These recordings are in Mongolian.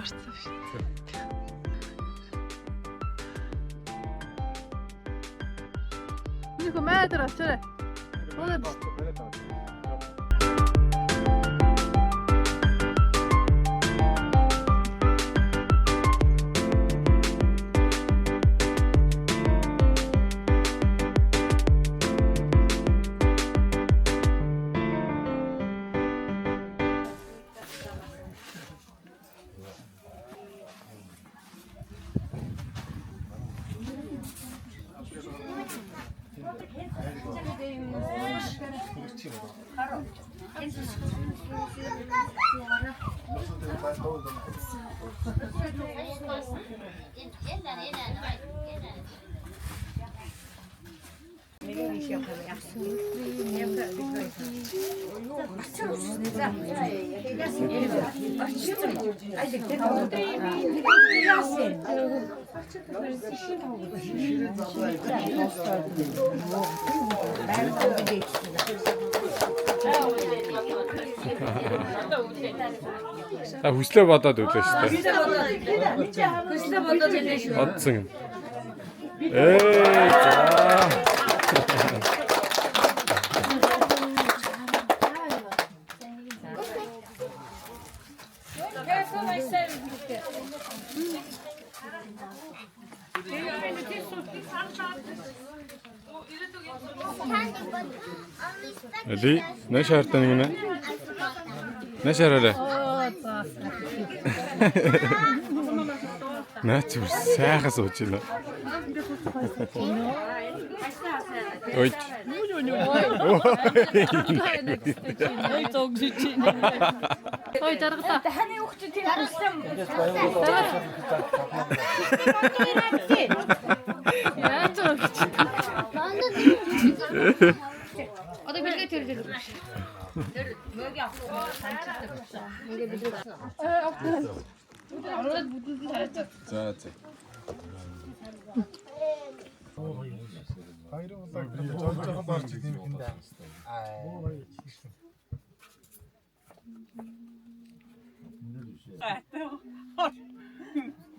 орсон шүү. Нэг метр очоо. Болоод хүслээ бодоод үлээ шүү дээ. хүслээ бодоод үлээ шүү. Бодсон юм. Эли, нэ шаартан юм нэ? Нэ шаараа. Наач сайхан сууж байна. Ой. Ой зог зүчи. Ой дарга. Таны хүүхд тийм хүслэм. Яа зог. Одоо бэлгээ тэрдэл. Мөгийн авсан санчдаг байна. Ингээ бэлгээ. Ороод бүдэнд хараад. За за. Хайрын улааг жоохон барч ийм юм да.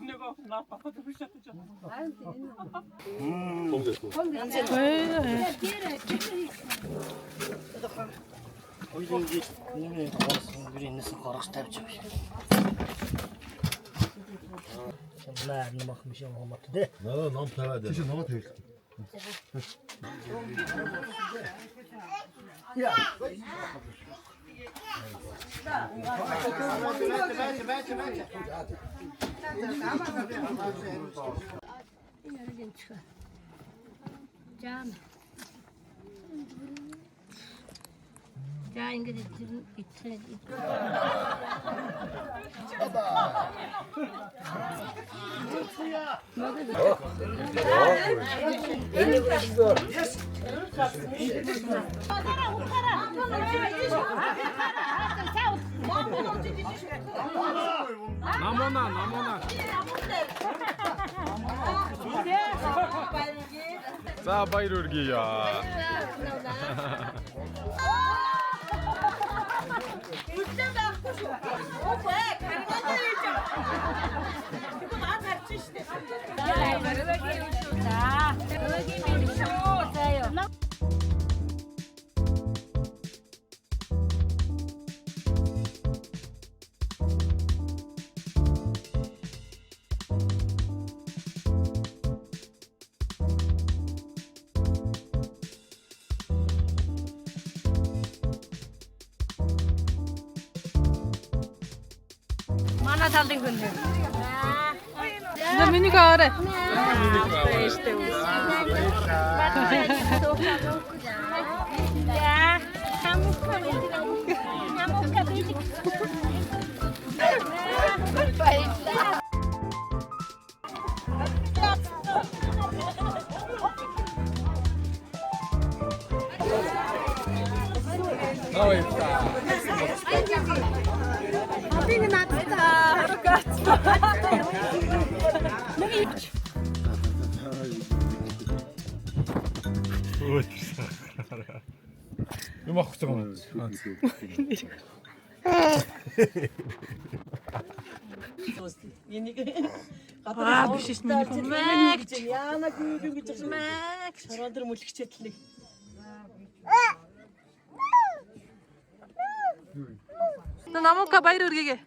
Нөгөө наапахад бишат ч. Ойлонги нэмээ гоорсон гэрээс гаргаж тавьж байна. Наа нэмэх юм шиг юм тий. Нөө ном тавиад. Тийш ном тавил. Я. За ингэж ицээд Намона. За баяр хүргэе. Үлдэн байхгүй шүү. Окей, гаргаад ирж байгаа. Тэгвэл наа тарчих штеп. За, өрөөгийн юм шүү. За, өрөөгийн юм шүү. За ёо. манай талын хүн. За миний гаарэ. Эштэй үс. За, хамука бийдэг. Ой, Абиг надтай. юм авах гэж байгаа юм. Энийг биш шин нэг яана гүйдэг гэж мэг шорондор мүлгчээд л нэг. намуука баяр үргэгээ.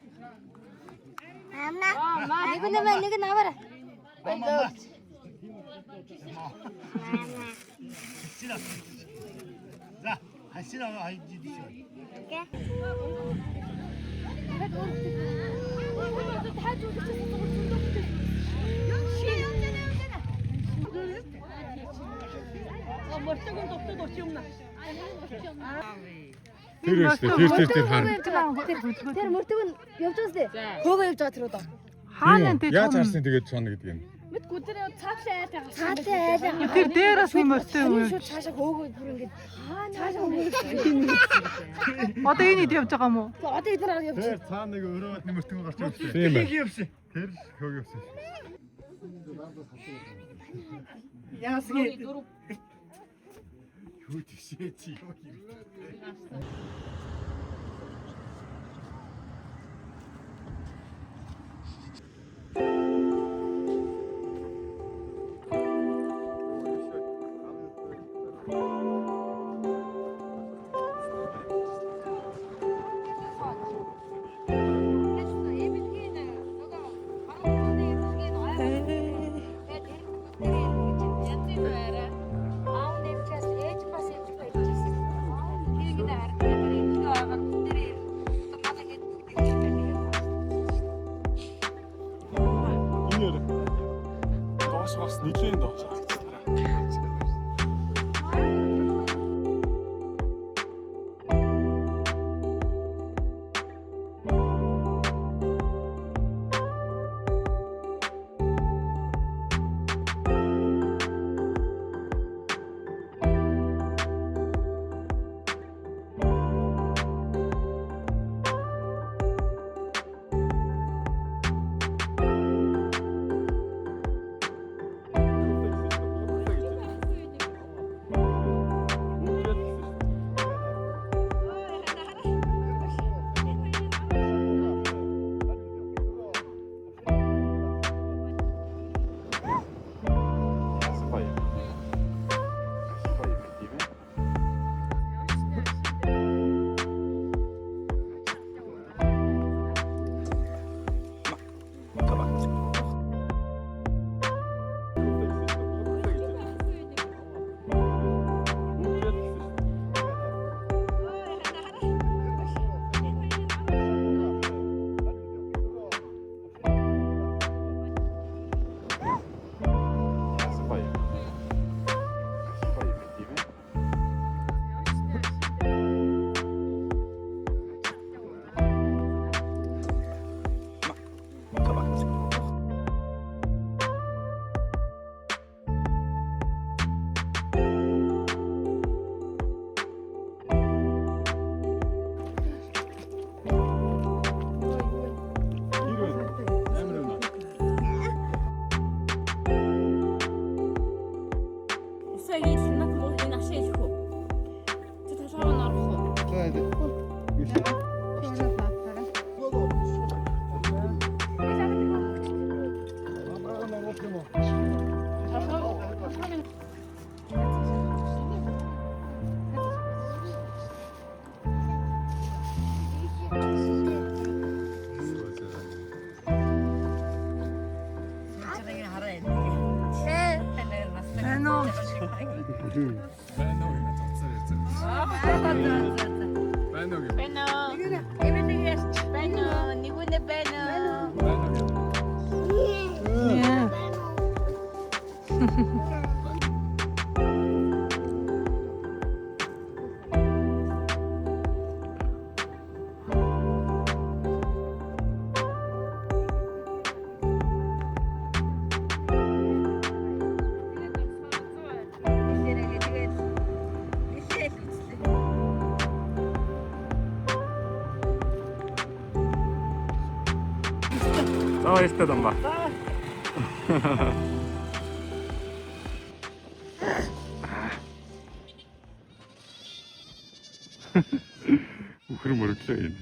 Нэг навара. За, хасина хайж дишээ. Тэр хаа. Тэр мөртөг нь явж байгаа сте. Хөөгөө явж байгаа тэр удаа. Хаана энэ Яаж харсан тэгээд чоно гэдэг юм. Мэдгүй тэр цаатлаа айлаа. Цаатлаа айлаа. Тэр дээрээс юм өртөө юм. Шууд цаашаа хөөгөө бүр ингэж цаашаа хөөгөө. Одоо энэ ид явж байгаа юм уу? Одоо эдгээр явж. Тэр цаа нэг өрөөд нэмэртэн гарч ирсэн. Тийм ээ. Тэр хөг явсан. Яасгийн Юу тийшээ чи юу хийв. Бас нэлийн доош. баяртай дам ба. Үхэр мөрөглөө юм.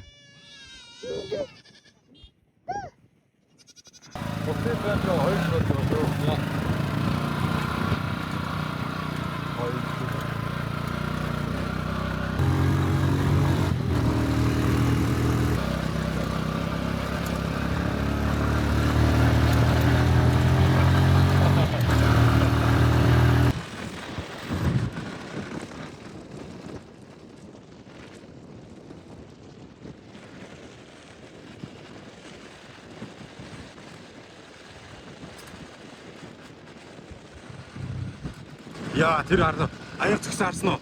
Яа, тэр харна. Аяг згсэн харсан уу?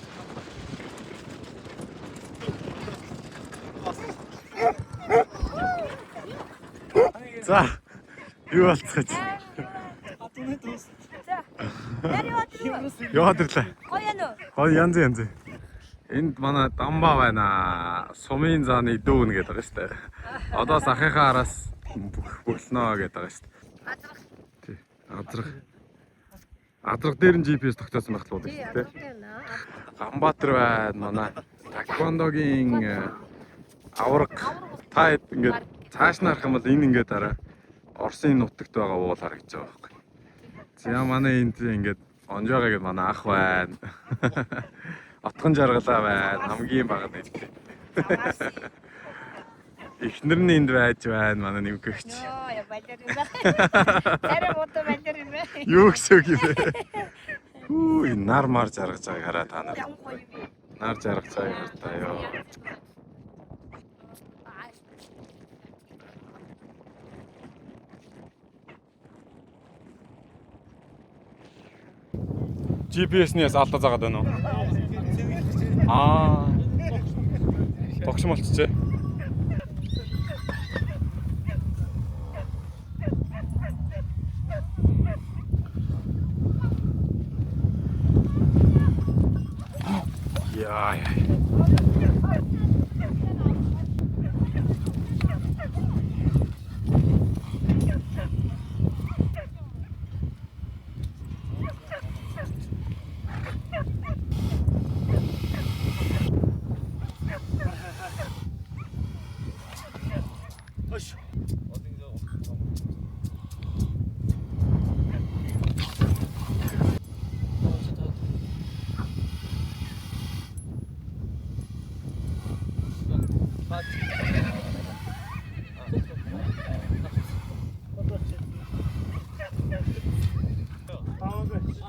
За. Юу болцгооч. Яваад ирлээ. Гоё янз. Энд манай дамбаа байна. Сумын зааны дүүн гэдэг байгаа шүү дээ. Одоо сахихаа араас бүхлнөө гэдэг байгаа шүү дээ. Адрах дээр нь GPS тогтоосон байх л үү тийм. Ганбаатар байна. Манай таквондогийн авраг та ингээд цааш нарах юм бол энэ ингээд арай Оросын нутагт байгаа уул харагдаж байгаа байхгүй. За манай энд ингээд онжоогоо гэдэг манай ах байна. Отгон жаргалаа байна. Хамгийн бага нэлтэй. Эхнэр нь энд байж байна. Манай нэмгэгч. Яа, баярлалаа. Арай мото баярлалаа. Юу гэсэн юм бэ? Хүү, нар мар жаргаж байгааг хараа та нар. Нар жаргаж байгааг хартаа ёо. GPS-ниас алдаа заагаад байна уу? Тогшин болчихжээ. Яа.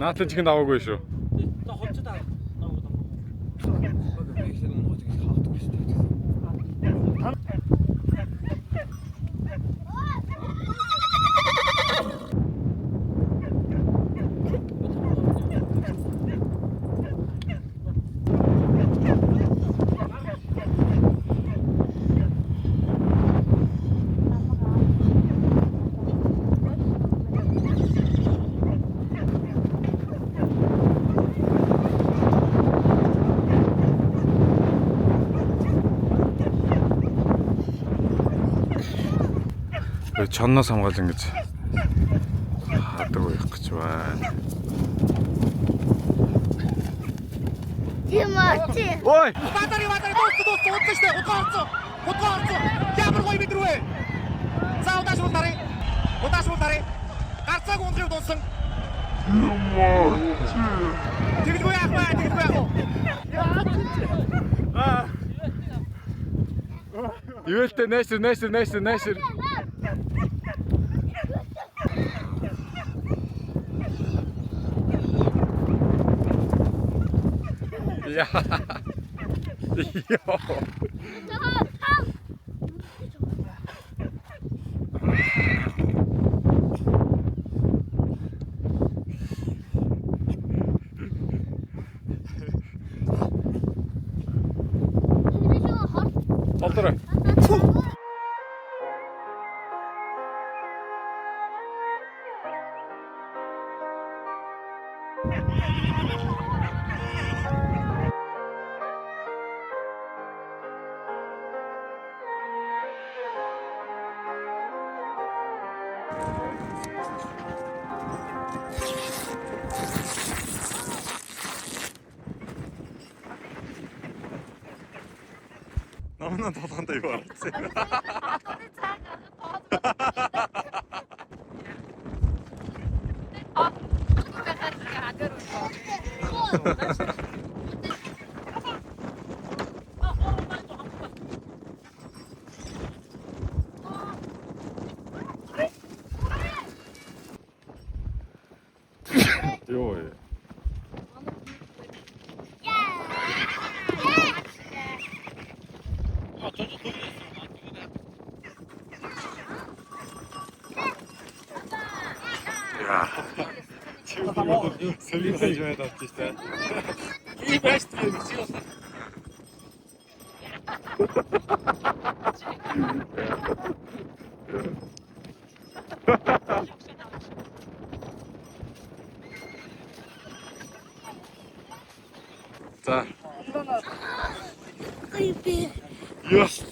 Наатлын чихэнд аваагүй шүү. Чонноос хамгаал ингэж хаадаг байх гэж байна. Тимати. Ой! Батари дууцсан штэ. Удаа орсон. Ямар гоё бид рүү. За удаа шуултарай. Гарцааг ундрыг дууссан. Тэгэлгүй яах вэ? Юэлтэй найшир. Ja. Jo. Oldur. Намнаа толгондоо юу аргацсан. Йой. Сэргийн хажууд авчих та. И баст гэж юу. За. Ёс.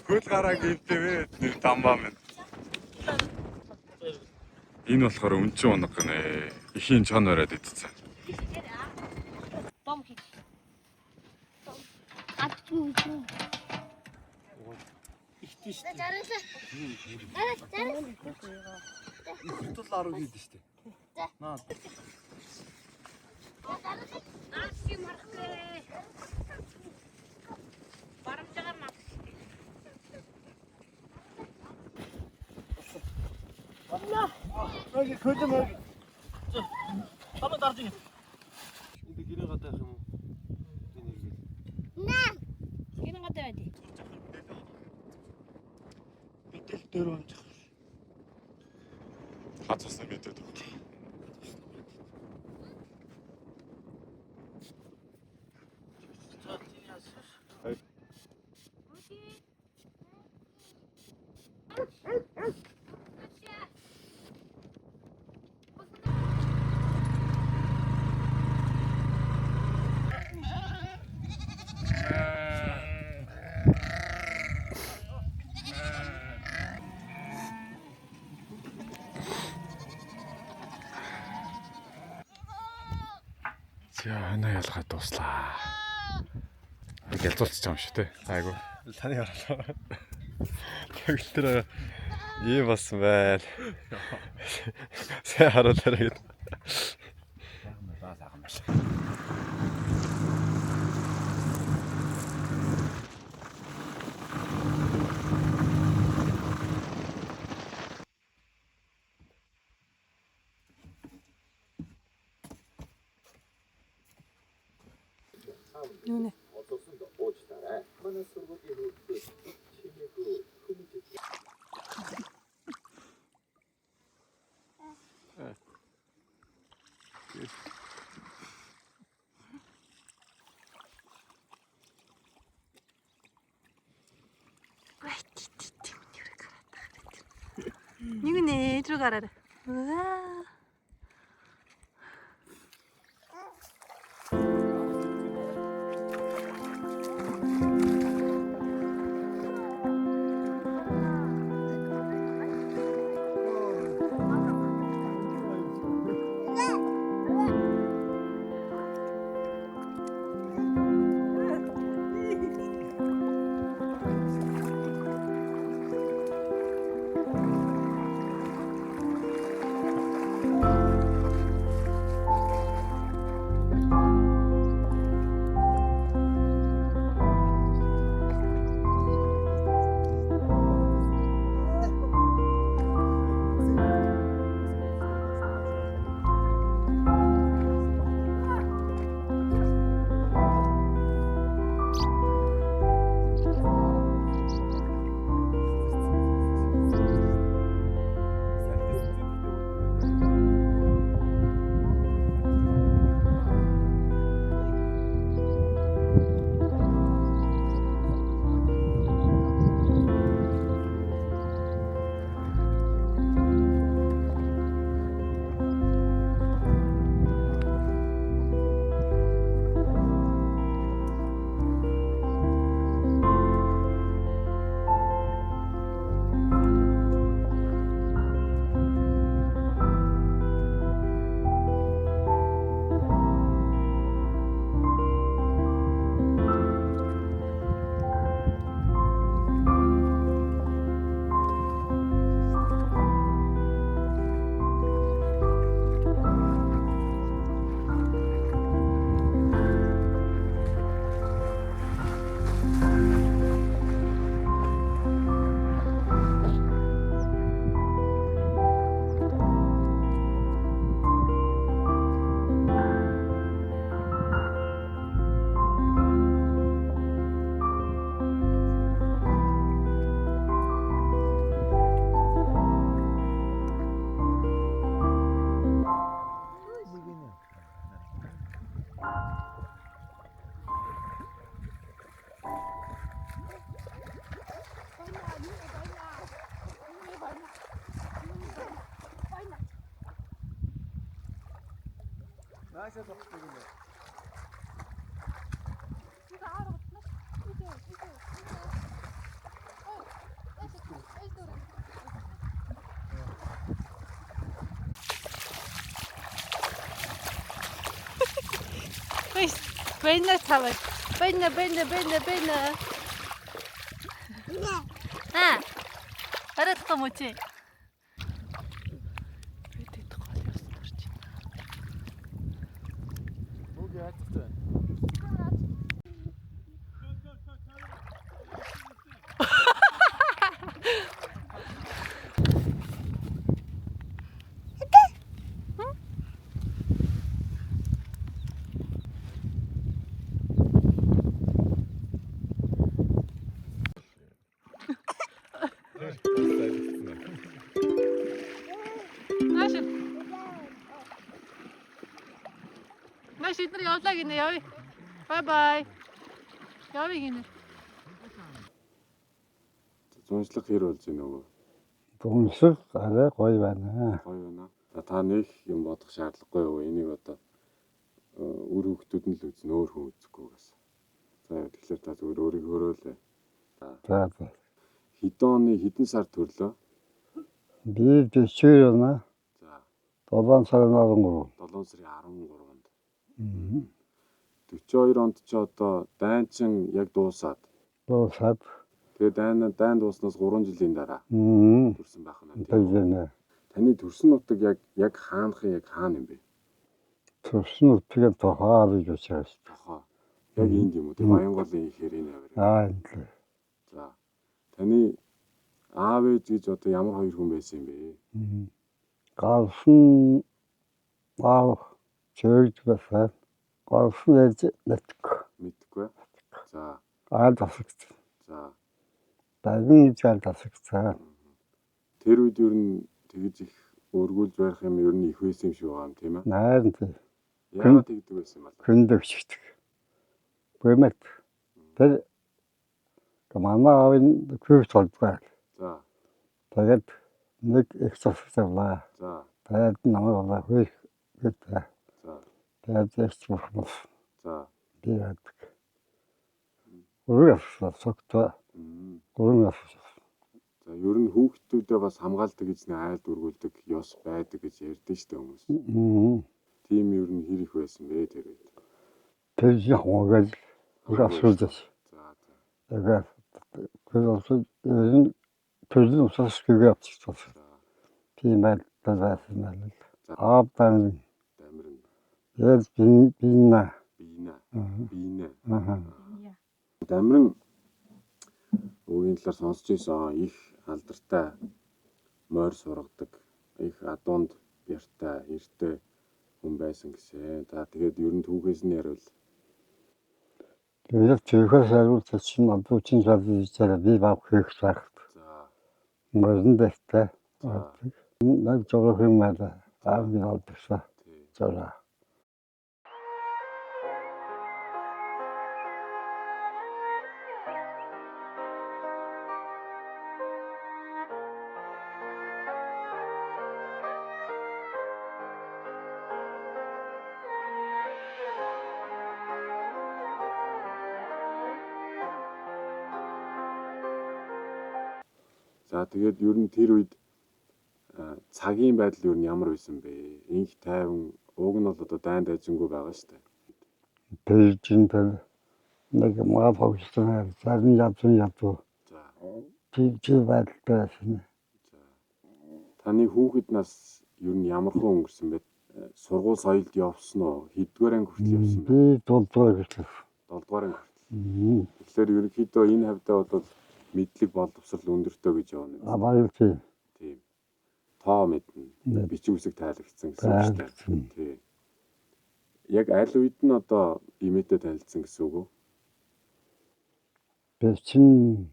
Хөл гараа гэлтэвэ тамбаа минь. Энэ болохоор өмчөн унаг гэнэ. Ихийн чон ороод идсэн. Том хий. Ихтэй шүү. Жаргалаа. Тул 10 хэд шүү. Наа. Ой, көдөн ой. Хамаа дарж ийн. Энд гэрээ гадаах юм уу? Гинэ гадаа байд. Битэл дөр онцох. Хацсан гэдэг. За хана ялгаа дуслаа. Ялцуулчих юм шүү те. Айгу. Таны хараа. Төгөлтөр ийм болсон байл. Сайн харуулаарай гэдэг. Нэг нэ рүү гараарай. Ваа. Бэйнэ тавай. Бэйнэ. А. Арайхгүй мөч. Маш эдгээр явлаа гинэ явъя. Бай. Явъя гинэ. Зуншлах хэр болж байна нөгөө? Дүнсэг арай гоё байна. Гоё байна. Та нэг юм бодох шаардлагагүй юу? Энийг одоо үр хөвгтүүд нь л үзнэ, өөр хүн үзэхгүй гэсэн. За тэгэхээр та зүгээр өөрийг хөрөөлээ. За. Хэдэн сар төрлөө? Би 40 оноо. За. 7 сарын 13. 7 сарын 13-нд. 42 онд ч одоо дайнчин яг дуусаад. Тэгээ дайн дууснаас 3 жилийн дараа төрсэн байх нь. Тийм. Таны төрсөн нутаг яг хаана юм бэ? Төрсөн нутгийг тохоо гэж үзэж байна. Тохоо. Яг энд юм уу? Тэг Баянголын ихээр энэ авир. Энд. За. Таны аав ээж гэж одоо ямар хоёр хүн байсан юм бэ? Галсан аав чөйд байсан. Галсан ээж Мэдхгүй. За. Тасагч. За. Багийн жаал тасагцаа. Тэр үед ер нь тэгж их өргүүлж байх юм ер нь их байсан юм шиг байгаа юм тийм ээ. Найран тий. Яагаад тэгдэг байсан юм бол? Хөндөгчдөг. Бэмэт. Тэр камана авин күйс толдгаа. За. Тэгээд нэг их цогцоллаа. За. Тэгээд намайг олоо хөөж гэдэг. За. Тэгээд их мохмос. За. Тэгээд өргөсөн согтоо. Өргөсөн. За ер нь хүүхдүүдээ бас хамгаалдаг гэж нэг айлд үргүүлдэг ёс байдаг гэж ярьдэн штэ хүмүүс. Тийм ер нь хэр их байсан бэ тэр үед. Тэр яхагал урасуулж. За. Тэгээд төрлийн усаас гэгээ авчихсан. Тийм байлаа байна. Аавдан яс бина. Дамрын үгийн талаар сонсч ийсэн их алдартай морь сургадаг, их адуунд бяртай, эртэй хүн байсан гэсэн. За тэгээд ер нь түүхээс нь ярил. Тэгээд зөвхөн хариулт чинь адуучин залуу би баг хийх цаг. За. Морин бэртэй. Нэг жоо юм байна. Аав минь алдсан. За. За тэгээд ер нь тэр үед цагийн байдал ер нь ямар байсан бэ? Инх тайван уг нь бол одоо дайн дайжингүй байгаа шүү дээ. Тэжинтэй нэг маа фокустай зарим ядуу. За. Чи байдалтай байна. За. Таны хүүхэд нас ер нь ямар хүн өнгөрсөн бэ? Сургууль соёлд явсан уу? Хэддүгээр анги хүртэл явсан бэ? Би 7 дугаар хүртэл. 7 дугаар анги хүртэл. Тэгэхээр ерөнхийдөө энэ хавьдаа бол мэдлэг боловсрол өндөртэй гэж явна. Баяр тийм. Тоо мэднэ. Бичиг үсэг тайлбарсан гэсэн үг шүү дээ. Тий. Яг аль үед нь одоо имээтэй танилцсан гэсэн үг үү? Би чинь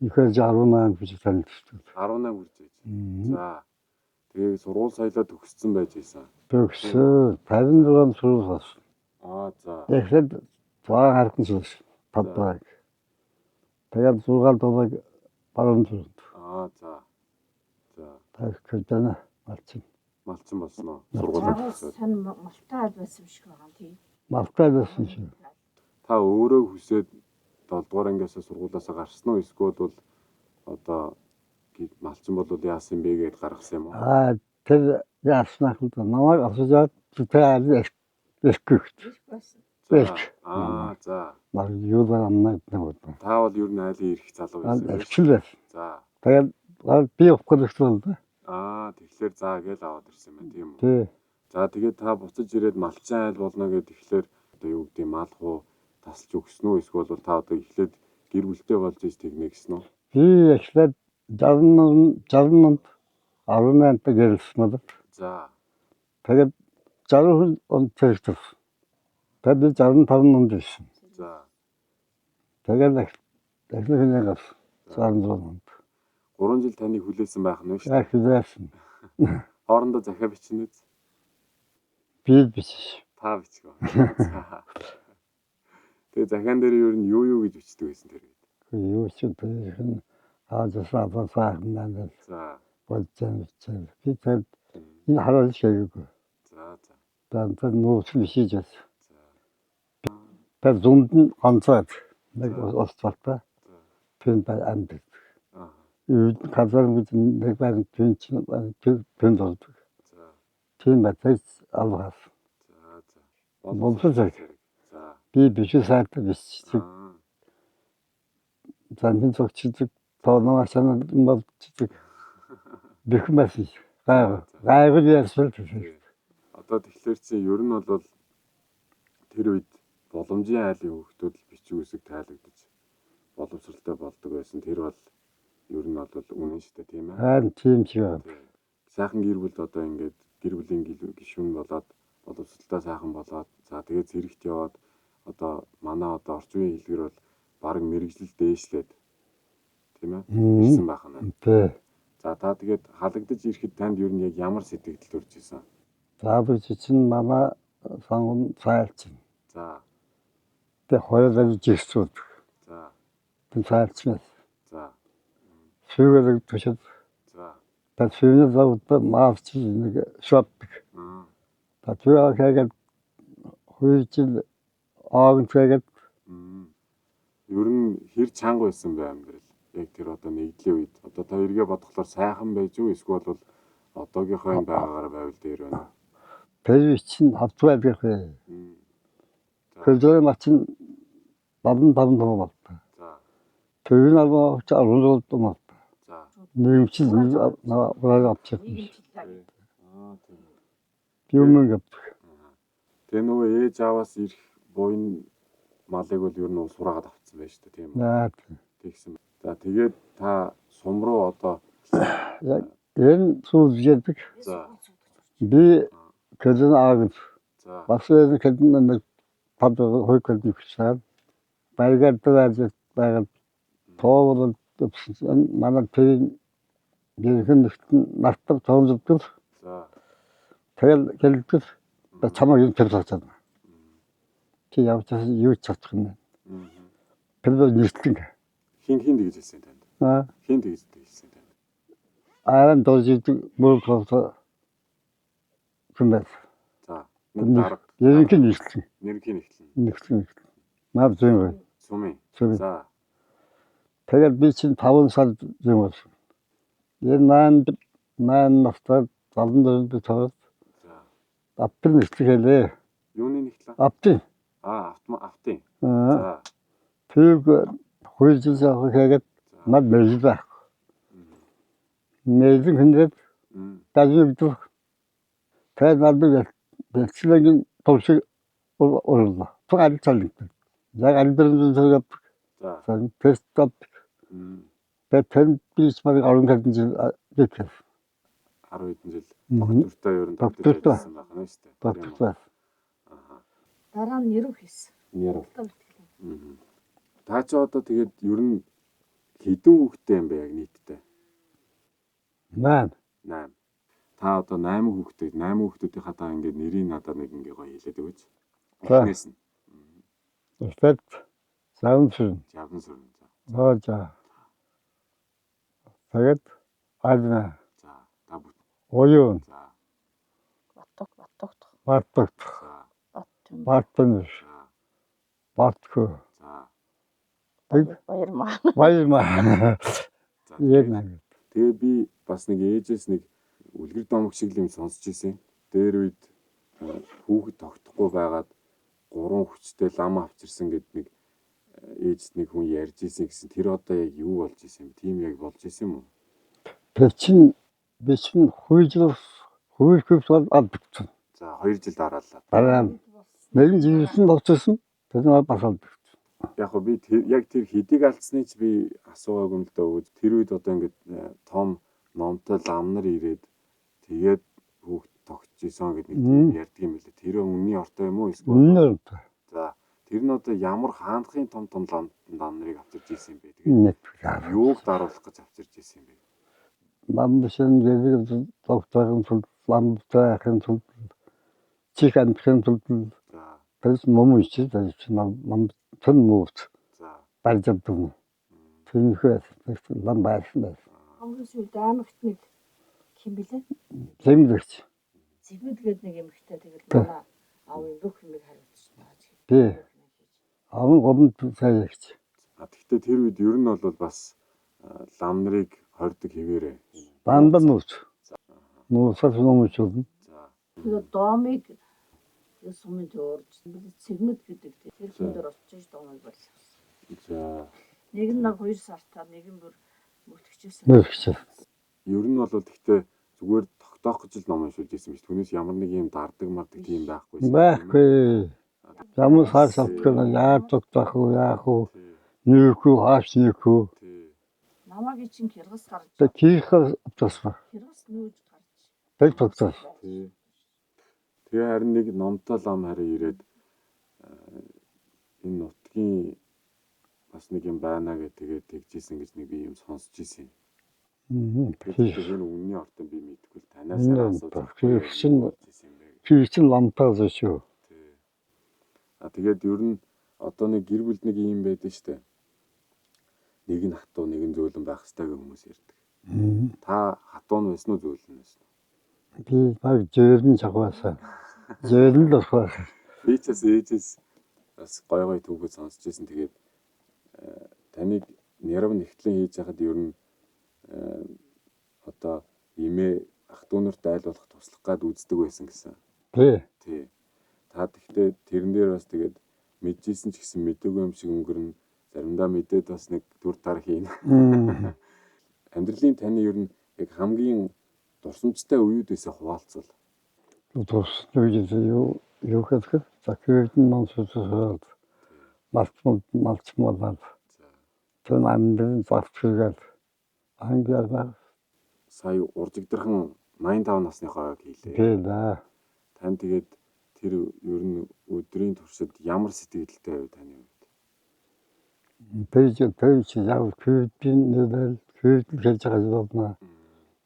ихэж 18 гэж танилцсан. 18 хүрч байж. За. Тэгээ сургууль соёлоо төгссөн байж ийсэн. Төгсөө 56 сургууль. За. Тэгэхэд цаа харсан сургууль. Паддаг. Тэгээд 6 дугаар баруун зүрх. За. Тэгэхээр дана малчин. малчин болсон уу? Сургуулиуд төгсөөд. сан малтаад байсан юм шиг байгаа юм тий. Мартаа байсан шүү. Та өөрөө хүсээд 7 дугаар ангиасаа сургуулиасаа гарсан уу? Эсвэл бол одоо малчин болвол яасан бэ гэдээ гаргасан юм уу? Тэр яаснаа хэл намайг асууад тэр эсгэгт. За. Нар юу амнаа гэдэг. Та бол ер нь айлын ирэх залуу байсан юм Арчил байсан. За. Тэгээд би явахгүй л. Тэгэхээр за гээл аваад ирсэн байна тийм үү? Тий. За тэгээд та буцаж ирээд малчин айл болно гэдэг тэгэхээр одоо юу гэдэг мал хуу тасалж өгсөн үү? Эсвэл бол та одоо эхлээд гэр бүлтэй болж иж тэгнэ гэсэн үү? Би эхлээд 60-нд 18-нд гэрэлсэн бол. За. Тэгээд 60 он тэрэгтэй. Тэгээд 65 онд ирсэн. За. Тэгээд эхлээд гас 66 онд. 3 жил таныг хүлээсэн байх нь шүү дээ. Хүлээсэн. Хоорондоо захиа бичнэ үз. Би биш. Та бичгөө. Тэгээ захиан дээр ер нь юу гэж бичдэг байсан тэр. Юу ч тэр хаажсаа басаахнаа. За. болцсон. Би тэр энэ хараал шийггүй. За. Тэр нууц бишиж бас. Тэр зунд нь ганцаад нэг освалта. Тэн бай амд. Юу казар гэж нэг баг тэн болдог. Тийм байтас алгаас. Болцсон. За. Би биш сайтай биш. Занхин цогцдог тооноо санаа болцдог. Бэхмэс гайгүй яасан. Одоо тэгэхээр чи ер нь бол тэр үед боломжийн айлын хүүхдүүд л бичиг үсэг тайлагдаж боловсралтай болдог байсан. Тэр бол ер нь бол үнэн шүү дээ тийм ээ. Харин тийм ч юм. Сайхан гэр бүл одоо ингээд гэр бүлийн гишүүн болоод боловсралтай сайхан болоод за тэгээд зэрэгт яваад одоо манай одоо орчин үеийн хэлбэр бол баг мэрэгжил дээшлээд тийм ээ. Ирсэн байх нь. Тий. За та тэгээд халагдаж ирэхэд танд ер нь яг ямар сэтгэл төрж исэн? За би чинь манай сангун цайлчин. За. Тэг хоёулаа жигсүүд. За. Тэг цайлчин. За. Шүүгээр төшөд. За. Тэг шүүгээр завд маарч нэг шопик. Та тэгээд хүйжил аагцгээд ер нь хэр чанга байсан бэ амьдрал? Яг тэр одоо нэгдлийн үед одоо та эргээ бодглохоор сайхан байж юу эсвэл бол одоогийнхоо байгаагаар байвал дээр байна. Тэр чинь хавцгаа байх вэ? Көлдөө мачин бабн болтой. За. Тэр нь алгаа чарулд томот. За. Нэмчил наваа авчих. Тийм. Юмэг. Тэгээ нөгөө ээж аваас ирэх буйн малыг бол ер нь сураагаад авцсан байж та тийм үү? Тэгсэн. За тэгээд та сум руу одоо яг энэ сүүлжээдэг. за. Би кэлэн аагд. За. Бас энэ кэлэн нэг пад хойкод нэгсэн. Байгaalд байгаад тоовол манай тийм гэрхэн нартар тоомжтой. За. тэгэл гэлдэг чамаа юм тэрсэж байна. Чи явцаас юу ч чадах юм. Тэр нэгтлэн. Хин тэгж хэлсэн танд. Хин тэгж хэлсэн танд. Ааран дожид мөр тоосоо хүмбэ. За. Нэг дарга. Ерөнхий нэгтлэн. Нэгтлэн. Мав зүйн. Сумын. За. Тэгээд би чинь 5 сар юм болсон. Энэ маань настад 74 би тоо. За. Аппер нэгтлээ. Юуны нэгтлээ? Апти. Автын. За. Тэр хүйжсэн хэрэг над мэлбэх. Мэдэн хүндэт тажигдв. Тэгээд надад бэлчлэгийн төвшиг орлоо. Тугаал цалигд. Яг альберн зэрэг. За. Тест. Тэгээд бич баг 10 жил гэв. 10 хэдэн жил доктортой ер нь докторлсан байх нь шүү дээ. Доктор. Дараа нь нэрв хийсэн. Нэрв. Та ч одоо тэгээд ер нь хэдэн хүүхэдтэй юм бэ яг нийтдээ? 8. Та одоо 8 хүүхэдтэй. 8 хүүхдүүдийнхаа та ингээд нэрийг надад нэг ингээ гоё хэлээд өгөөч. Эхнээс нь. Эхлээд Савнсүрэн. За. Тэгээд Адна. За. Та бүт. Оюун. За. Баттагт. Баттан. Батху. Баярмаа. Яг нэг. Тэгээ би бас нэг ээжээс нэг үлгэр домог шиг юм сонсч ирсэн. Дээр үед хүүхэд тогтохгүй байгаад 3 хүчтэй лам авчирсан гэд нэг ээжс нэг хүн ярьж ирсэн гэсэн. Тэр одоо яг юу болж ирсэн юм? Тийм яг болж ирсэн юм уу? Бичин хүйжлөс бол алдсан. За 2 жил дараалал. Дараа нэгэн живсэн болчихсон. Тэр бас алдсан. Яг би яг тэр хэдийг алдсныг ч би асуугаагүй юм л да. Тэр үед одоо ингээд том номтой лам нар ирээд тэгээд хүүхд тогтж исэн гэдэг нэг ярьдаг юм билээ. Тэр үнний ортой юм уу эсвэл? Үнний ортой. За тэр нь одоо ямар хаанхын том лам нарыг авчирж исэн юм бэ? Тэгээд юуг даруулах гэж авчирж исэн юм бэ? Ламбшин гэдэг докторын тул ламбтайхын тул чихэнхэн тул тэрс момч тэр нам тэн мууц. За барждаг. Тэнхээ лам байсан. Хамгийн сүүлд аймагт нэг хин блэ? Зэмлэгч. Зэгмэдгээд нэг эмэгтэй тэгэл манай аавын бүх юмыг хариуцсан. Тий. Аван гомд сайягч. гэхдээ тэр үед ер нь бол бас лам нарыг хордог хэвээрээ. Банда мууц. Муусах номч үү? Тэгээ доомыг сумын төөрж цэгмэд гэдэг тэр хүн дээр очиж доомыг барьсан. За Нэг нь 2 сартаа нэг нь бүр мөтгчээсэн. Мөтгч. ер нь бол гэхдээ зүгээр тогтоох гэж л ном уншуулж ирсэн биш. Түүнээс ямар нэг юм дардаг мардаг тийм байхгүй. Байхгүй. Ямар хаас автгэна яа тогтоох уу яах уу? Нүүхүү хааш нүүхүү. Намаагийн чин Кыргыз гарч. Тэг кийх авчихсан. Кыргыз нүүж гарч. Тэг тогтоос. Тэгээ харин нэг номтой лам хараа ирээд энэ нутгийн бас нэг юм байна гэж тэгээд тэгжсэн гэж нэг би юм сонсч ирсэн. Тэгэхээр үнний ортой би мэдэхгүй л танаас асууж. Кийчин ламтаа шүү. Тэгээд ер нь одоо нэг гэр бүл нэг юм байдаг штэ. Нэг нь хатуу, нэг нь зөөлөн байх хэрэгтэй гэх хүмүүс ярьдаг. Та хатуу нь байсан уу зөөлөн байсан уу? Би баг зөөлөн чагваасаа. Зөөлөн л болох. Би ч бас ээжээс бас гой түүхээ сонсч байсан. Тэгээд таныг нэрв нэгтлэн хийж яхад ер нь одоо имээ ах トゥ нарт айлуулах туслах гад үздэг байсан гэсэн. Тий. Та тэгтээ тэрэн дээр бас тэгээд мэдчихсэн ч гэсэн мэдээгүй юм шиг өнгөрнө. Заримдаа мэдээд бас нэг дүр тар хийн. Амьдралын таны ер нь яг хамгийн дурсамжтай үеүүдээс хуваалцвал. Дурсамж юу гэдэг захирд мансууд малчмалаад. Тэн амдрын завчраад ангиараа Сая уржигдэрхэн 85 насныхоо хийлээ. тий да. Тань тэгээд тэр ер нь өдрийн туршид ямар сэтгэлдтэй байв таны хувьд? Пэж яав күйдин нэлэл хийж байгаа юм.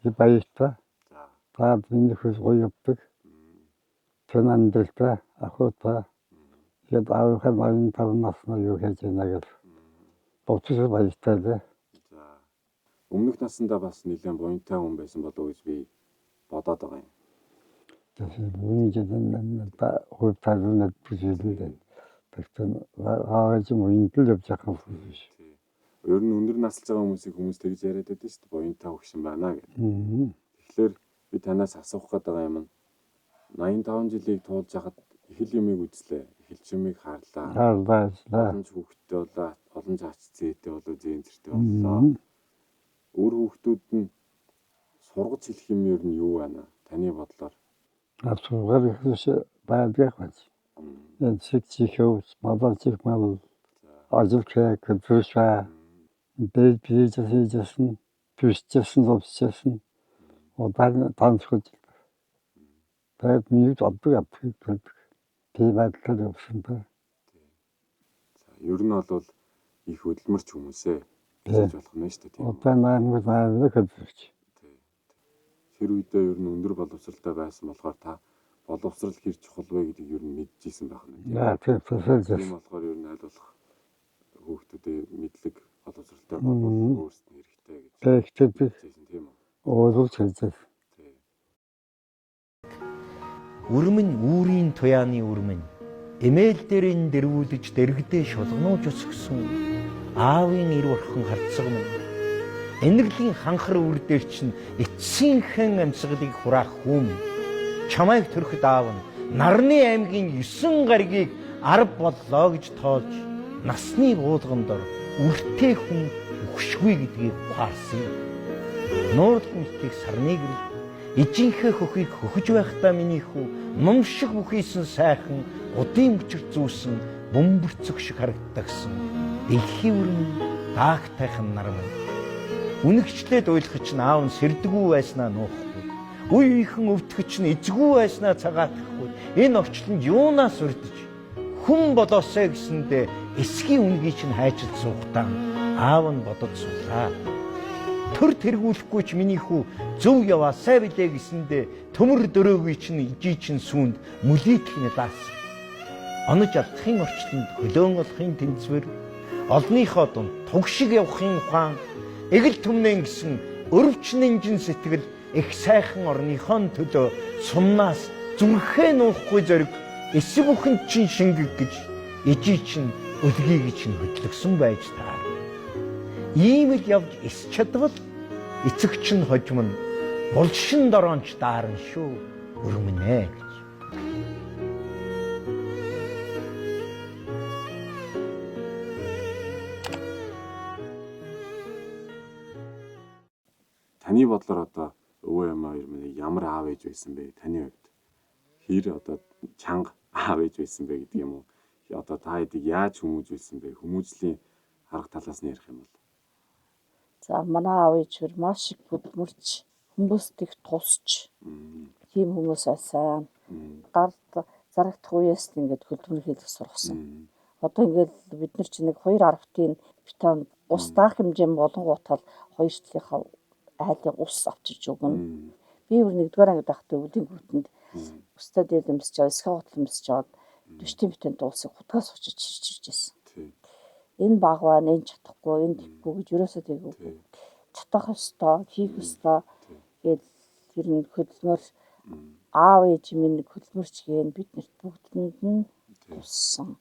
И баяртай. Та миний хүс гоёвдаг. Тэн амдралтай ахуйтай. Тэгээд аавынхаа 85 насны юу хийж байна гэж. Боцсон баяртай дээ. Өмнөх наснда бас нэлээд буянтай хүн байсан болов уу гэж би бодоод байгаа юм. Үнэндээ та хувьтай бүжиглээ. Тэгтээ ааж мөнтөл явж байгаа юм биш. Ер нь өндөр насалж байгаа хүмүүс тэгж яриад байдаг шүү дээ. Буянтай хөгшин байна гэдэг. Тэгэхээр би танаас асуух гэдэг юм. 85 жилийг туулж хахад их л юмыг үзлээ. Эхэлж юмыг харлаа. Олон хүүхдтэй болоо, олон заач зээтэй болоо, зээн зэртэй боллоо. Өөр хүүхдүүд нь сургаж хэлэх юм ер нь юу байна? Таны бодлоор. Сургаж хэлэх байдаг байж. Энэ сэгчихөөс мадалчих мал ажилчаа контролшаа бэлбэлжсэн пүсчсэн зовчсэн одан танцхож тэгээд миний оддаг тийм байдлаар явсан ба. Ер нь бол их хөдөлмөрч хүмүүсээ хийж болох нь шүү дээ. Одоо наймаг хэлж. Тэр үедээ ер нь өндөр боловсралтай байсан болохоор та боловсрал хэр чухал вэ гэдгийг ер нь мэдчихсэн байх нь. Тийм болохоор ер нь айлуулах хүүхдүүдэд мэдлэг боловсралтай болов өөрсдөө хэрэгтэй гэж. Тийм үү. Оолж хэлж. Үрмэн үүрийн туяаны үрмэн эмээл дээрэн дэрвүүлж дэрэгдээ шулганууж өсгсөн аавын ир орхон харцаг минь энерлийн ханхар үр дээр чинь эцсийнхэн амьсгалыг хураах хүм чамайг төрөхд аав нь Нарны аймгийн 9 гаригийг 10 боллоо гэж тоолж насны буулганд ор үртэй хүн өгшгүй гэдгийг ухаарсан юм. Нуур мэтийг сарны гэрэл ижинхээ хөхийг хөхөж байхдаа миний хүү ном шиг бүхийсэн сайхан удын мөчр зүүсэн бөмбөрцөг шиг харагддагсан дэлхийн өрн даагтайхан нар минь үнэгчлээд ойлгоч наав нь сэрдгүү байснаа нуухгүй үеийнхэн өвтгөч нь эзгүй байснаа цагаатахгүй энэ орчлонд юунаас урдж хүн болоосаа гэсэндээ эсгийн үнгийг чинь хайчилж суухдаа аав нь бодож суулаа. Төр тэргүүлэхгүй ч миний хүү зөв яваасаа билээ гэсэндээ төмөр дөрөөгүй чинь ижий чинь сүүнд мүлийтгэн даасан. Онож алдахын орчлонд хөлөөн олохын тэнцвэр олныхоо дунд туг шиг явахын ухаан эгэл түмнэн гэсэн өрөвчнэнжин сэтгэл их сайхан орныхон төлөө сумнаас зүрхээ нуухгүй зориг эсэг бүхэнд чинь шингэг гэж ижий чинь өлгий гэж нь хөдлөгсөн байж таа. Ийм л явж эс чадвал эцэг чинь хожим нь булшин дороонч даарна шүү өрмөнэ гэж. Таны бодлоор одоо өвөө ямаа ямар аав ээж байсан бэ? Таны хувьд хэр одоо чанга аав ээж байсан бэ гэдэг юм уу? Одоо та хэдийг яаж хүмүүжүүлсэн бэ? Хүмүүжлийн арга талаас нь ярих юм бол. За манай аав ээж маш их бүдмөрч хүмүүст их тусч тийм хүмүүс байсан. Гард зарагдах үеэс ингээд хөлбөр хийх сургасан. Одоо ингээд бид нар чинь нэг 2 арвтын битан ус даах хэмжээ болонгуудаа 2 талынхаа айлын ус авчирч өгнө. Би өөр 1-р анги байхдаа өвлийн гүтэнд устдаа дээлэмсэж байгаа, эсхэ готломсож жаад 40 битэн дуусыг хутгаас очиж чирчирж байсан. Энэ багваа энэ чадахгүй, энэ тэггүй гэж юусоо тэггүй. Чадах ёстой, хийх ёстой гэж ер нь хөдөлмөр аав ээж минь хөдөлмөрч гээ бид нарт бүгдэнд нь туссан.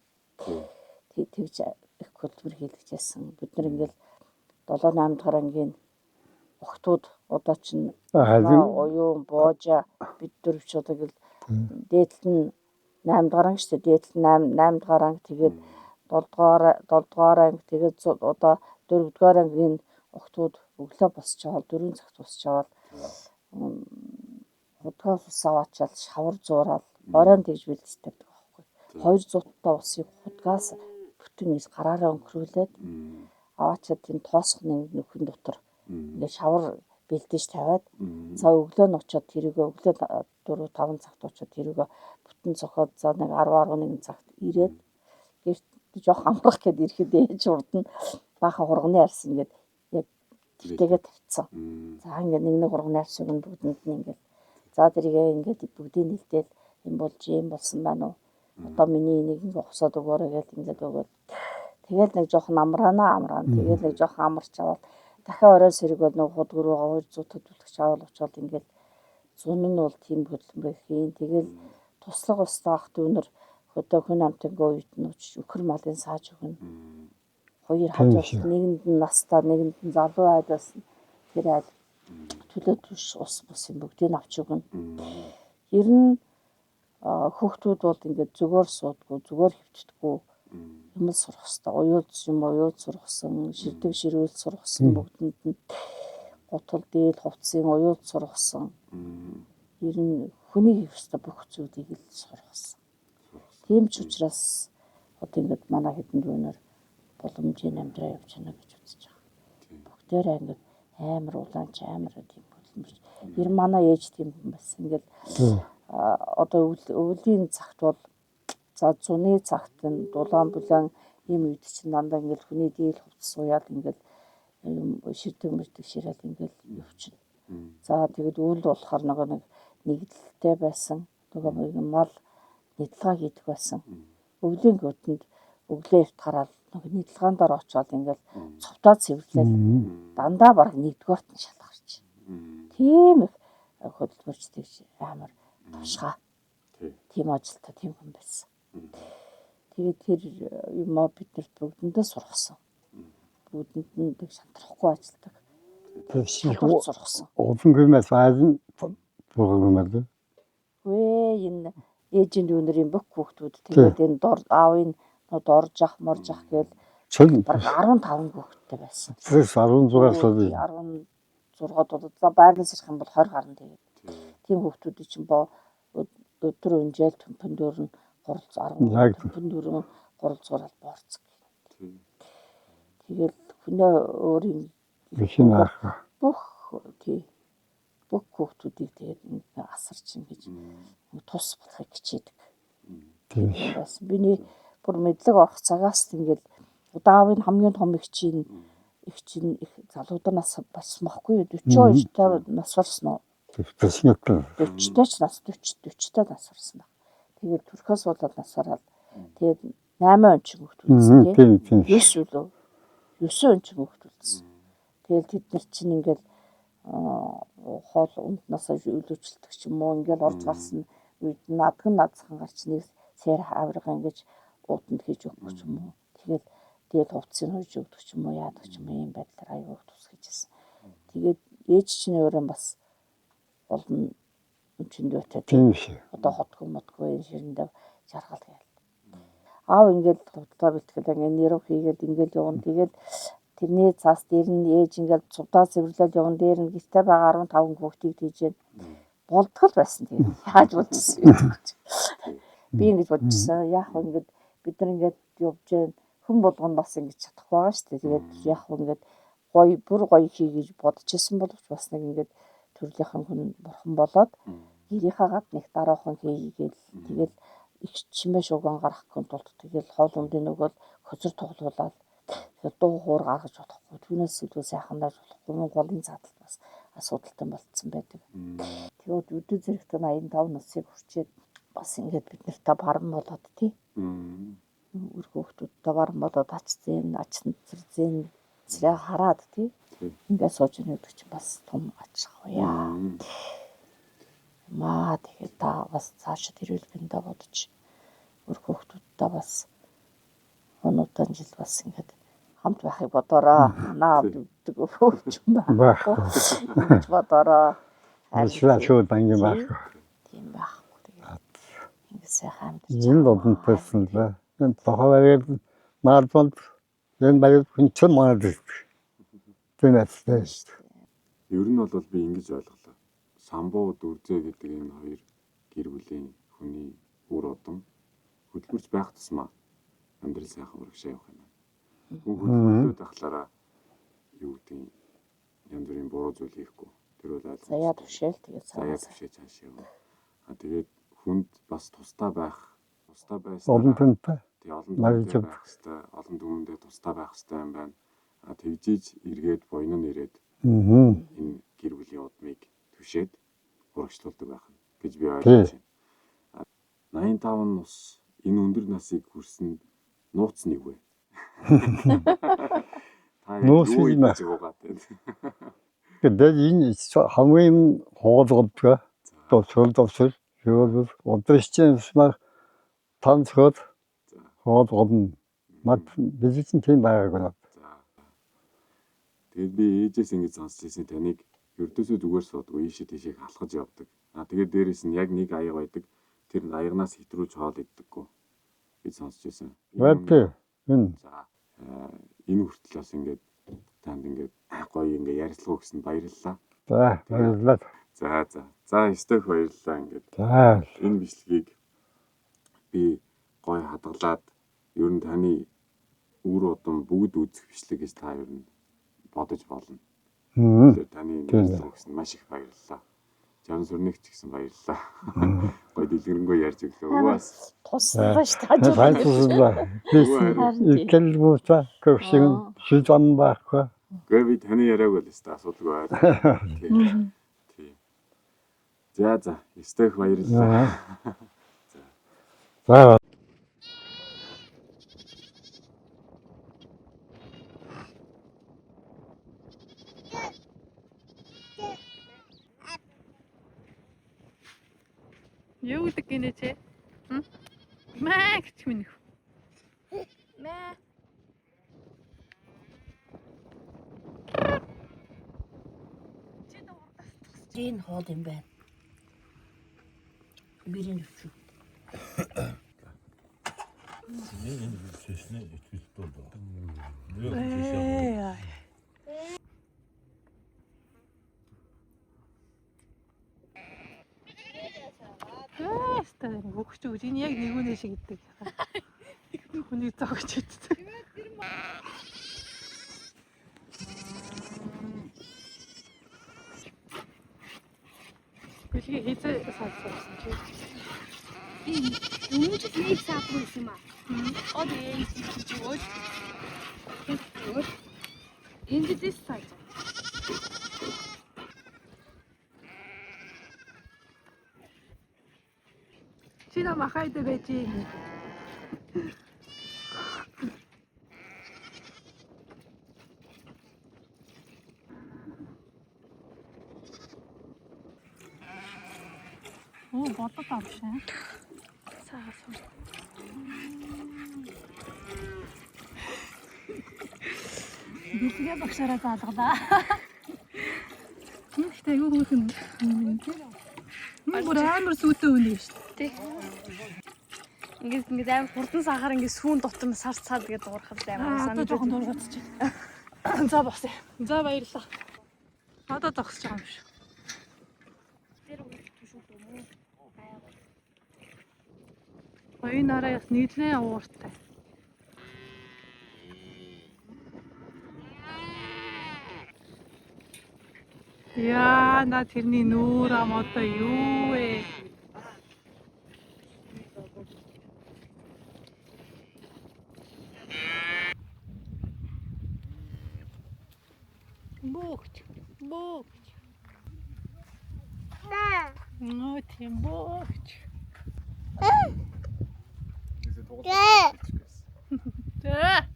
Тэгж их хөдөлмөр хийлгэжсэн. Бид нар ингээл 7-8 дахь ангийн охтууд одоо чинь оюун боожа бид дөрвч одоо гэл дээдл нь 8 дахь анги шүү дээ. Дээдл 8 дахь анги тэгээд 7 дугаар анги тэгээд одоо 4 дугаар ангийн охтууд өглөө босч аваад 4 цагт босч аваад хутгаас ус аваачаал шавар зуураад оройн тэгж бэлдэж тавьдаг байхгүй. 200 та усыг хутгаас бүтэн ис гараараа өнгөрүүлээд аваачаад тийм тоосхны нөхөн дотор ингээ шавар бэлдэж тавиад за өглөө нь очиод тэрийгээ өглөө 4-5 цагт очиод тэрийгээ бүтэн цохоод за нэг 10-11 цагт ирээд гэрт жоох амрах гээд ирэхэд ээж урд нь баахан хурганы арьс ингээд яг тэртэйгээ тавьчихсан. За ингээд нэг хурганы арьсыг нь бүгдэнд нь ингээд за тэрийгээ ингээд бүгдийг нэлдээл юм болж юм болсон байна уу? Одоо миний энийг ингээд усаад өгөөрэй гэж ингээд өгöd. Тэгэл нэг жоох амраана. Тэгэл нэг жоох амарч аваад дахиад оройн сэрэг бол нэг худг руу 200 төлөвлөгч аваад очоод ингээд зун нь бол тийм хөдөлмөр хийн. Тэгэл туслах устаа ах дүүнэр хөдөө хүн амтангийн үед нь өкөр малын сааж өгнө. 2 хажууд нэгэнд нь настаа нэгэнд нь залуу айдаас тэр айл төлөө түш ус бус юм бүгдийг авч өгнө. Ер нь хүүхдүүд бол ингээд зүгээр суудгүй зүгээр хөвчдөггүй юм сурах хэрэгтэй. Уюуд сургасан, ширдэг ширүүл сургасан бүгдэнд нь гутал дээл хувцсын уюуд сургасан. Ер нь хүний хийх ёстой бүх зүйлийг л сургасан. Тийм ч учраас одоо ингээд манай хэдэн дүүнэр боломжийн амьдраа явж байна гэж үзэж байгаа. Бүгдээрээ ингээд амар улаанч амар тийм хөдөлмөрч. Ер нь манай ээж тийм хүн байсан. Ингээд одоо өвлийн цагт бол за зуны цагт нь дулаан булаан ийм үед чинь дандаа ингээд хүний дийл хувцас сууяад ингээд ширдэг мөрдөг ширэл ингээд явчихна. За тэгээд үйл болохоор нэг нэгдэлтэй байсан. Нөгөө мал нийтлага хийдэг байсан. Өвлийн гүтэнд өглөө эрт хараад нэг нийтлгаан дээр очиод ингээд цовтоод цэвэрлээл дандаа баг 1-р нь шалгарч. Тийм их хөдөлмөрчтэй амар тушгаа. тийм ажилтаа тийм хүн байсан. Тэгээд тэр юмаа биднэрт бүгдэндээ сургасан. Бүгдэнд нь тэг шантрахгүй ажилтдаг. Тэр шиг Шалгуулт сургасан. улан гүмээс аажин бургамаар. Вэ энэ ээжийн дүүнэрийн бүх хүүхдүүд тэгээд энэ аавын дорж ах морж ах гээл Чөл бараг 15 хүүхэдтэй байсан. зэрэг 16 сая. 16 доо байрлал сэрх юм бол 20 гарна тэгээд. Тийм хүүхдүүдийн чинь өдөр өнжээл төмпөн дөрн гурал 10 төмпөн дөрн гурал зурал борцог. Тэгээд хүнээ өөрийн Бишин ах. бүх хүүхдүүдийг тэгээд асарч ингэж тус болохыг хичээдэг. Тийм. Бас биний бүр мэдлэг орох цагаас л ингээл удаавын хамгийн том их чинь залуудаас бас мохгүй 42 та нас барсан уу? 40 40 нас 40 нас барсан баг. Тэгээд төрхөөс болоод нас бараад тэгээд 8 он ч хүүхдүүдсэн тийм 9 үлээ 9 он ч хүүхдүүдсэн. Тэгээд тэд нар чинь ингээл хоол унднасаа өлөвчлөлтөг ч юм уу ингээл орж гарсан үед надхан надхан гарч нэг сэр авирга ингэж уутанд хийж өгөх ч юм уу. Тэгээд хувцсыг хойж өгдөг ч юм уу яадаг ч юм уу ийм байдлаар аюул тус хийжсэн. Тэгээд ээж чинь өөрөө бас олон хүчиндөөтэй Тийм шүү. одоо хотгүй мотгүй ширэндээ жаргал гээл. Аав ингээл хувцлаа бэлтгэл ингээ нэрв хийгээд ингээл явна. Тэгээд тэрний цаас дээр нь ээж ингээл цувдаа цэвэрлэл явна. Дээр нь гэртээ байгаа 15 хүүхдийг тийжээ болдгол байсан. Тэгээд яаж болчихсон юм. Би ингэж бодчихсон. Яг ингээд бид нар ингээд явж जैन хүн болгоно бас ингэж чадахгүй байгаа шүү дээ. Тэгээд яг ингээд гоё бүр гоё хийгээж бодчихсон боловч бас нэг ингээд төрлийнхэн хүн бурхан болоод гэрийнхаа гад нэг дараахан хийгээл тэгэл их чимээ шуган гаргахгүй тулд тэгэл хоол ундын нөгөөл хөзөр тоглуулаад тэгээд дуу хуур гаргаж болохгүй. Түүнээс илүү сайхандаж болохгүй голын цааталт бас асуудалтай болцсон байдаг. Тэгээд өдөө зэрэгтэй 85 насыг хүрчээд бас ингээд бид нартай баран болоод тий. Өр хүүхдүүдтэй баран болоод ачцэн зэрэг хараад тий. Ингээд сууж өгдөг чинь бас том аж ахуйя. Маа тэгээд та бас цаашаа тэрүүлгэндээ бодож өр хүүхдүүдтэй бас өнөөдөр жил бас ингээд хамт байхыг бодороо. Наа өгдөг хөвч байхгүй. Ингэж бодороо. Шууд бангийн байхгүй. Тийм байхгүй тэгээд ингээд сайхан амьд. Энэ бодсон person л. Энэ тохиолдол наадмал энэ баяр хүн ч манад. Тэнэс. Ер нь бол би ингэж ойлголоо. Самбуу дүрзээ гэдэг энэ хоёр гэр бүлийн хүний үр удам хөдөлмөрч байх тусмаа амьдрал сайхан урагшаа явах юм. Хүн хөдөлмөрлөд ахлаараа юу гэдэг янз бүрийн буруу зүйл хийхгүй. Тэр бол ойлгомжтой. Заяа төвшөөл тэгээд заяа төвшөөж цааш явна. Тэгээд хүнд бас тустай байсан. Олон түнтэй. Тэгээ олон түмэндээ байх хэрэгтэй. Олон түмэндээ тустай байх хэрэгтэй юм байна. Тэгжиж эргээд буйн нь ирээд энэ гэр бүлийн удмыг түшээд урагшлуулдаг байх нь гэж би ойлгож байна. 85 нас энэ өндөр насыг хүрсэн нууц нэг вэ? Нууц юм аа. Тэгээд энэ хамгийн хоолгодгаа товсол юу өдрөшчин смаг танцход хоолгодно. Мад бизнес тийм байгаагүй. Тэгээд би ээжээс ингэж сонсч ирсэн таныг ердөөсөө зүгээр суудгүй ийшээ тийшээ халахж явдаг. Тэгээд дээрээс нь яг нэг аяга байдаг. Тэр аягнаас хэтрүүлж хоол иддэггүй. Би сонсч ирсэн. Вэт энэ. За энэ хүртэл бас ингэж танд ингэж гоё ингэ ярилцлага өгсөн баярлалаа. За баярлалаа. За стök баярлалаа ингэж. За энэ бичлэгийг би гоё хадгалаад ер нь таны үр удам бүгд үзэх бичлэг гэж та ер нь бодож болно. Таны нэрлэл өгсөн маш их баярлалаа. Жан сүрнэгч гэсэн баярлалаа. Гоё дэлгэрэнгүй ярьж өглөө. Ууас туслаа шүү дээ. Ikkel muuta köksün sütan байхгүй. Гээ би таны яриаг л өстой асуудалгүй байна. Тийм. За стök баярлалаа. За Юу гэдэг гинэ чи? Маа гэж минь. Мэ. Энэ хоод юм байна. Бирийн өчүү. Хэвээ хөгч үү. Энэ яг нэгүнээ шиг гэдэг. Хүний зогч иддэг. Бэлгээ хийзээ саалсан чи. Өмнө ч нэг саапсан юм аа. 어디 있지? 인지 디스타이즈. 지나 마카이데 베지. 오, 뭐다 없이. 사서. Бэлгээ багшаараа заалгадаа. Гэхдээ юу хөх юм. Бүр амар сүйтэй үнэ шүү дээ. Ингээд амар хурдан сахар ингээд сүүн дотор сар цаад гэдэг дуурахад амар Одоо жоохон дургацчих. За босъё. За баярлалаа. Одоо зогсож байгаа юм шүү. Энэ араа яс нийлээ ууртай. Яа, на тэрний нүүр ам одоо юу вэ? Богч. Ну, тийм богч. Да.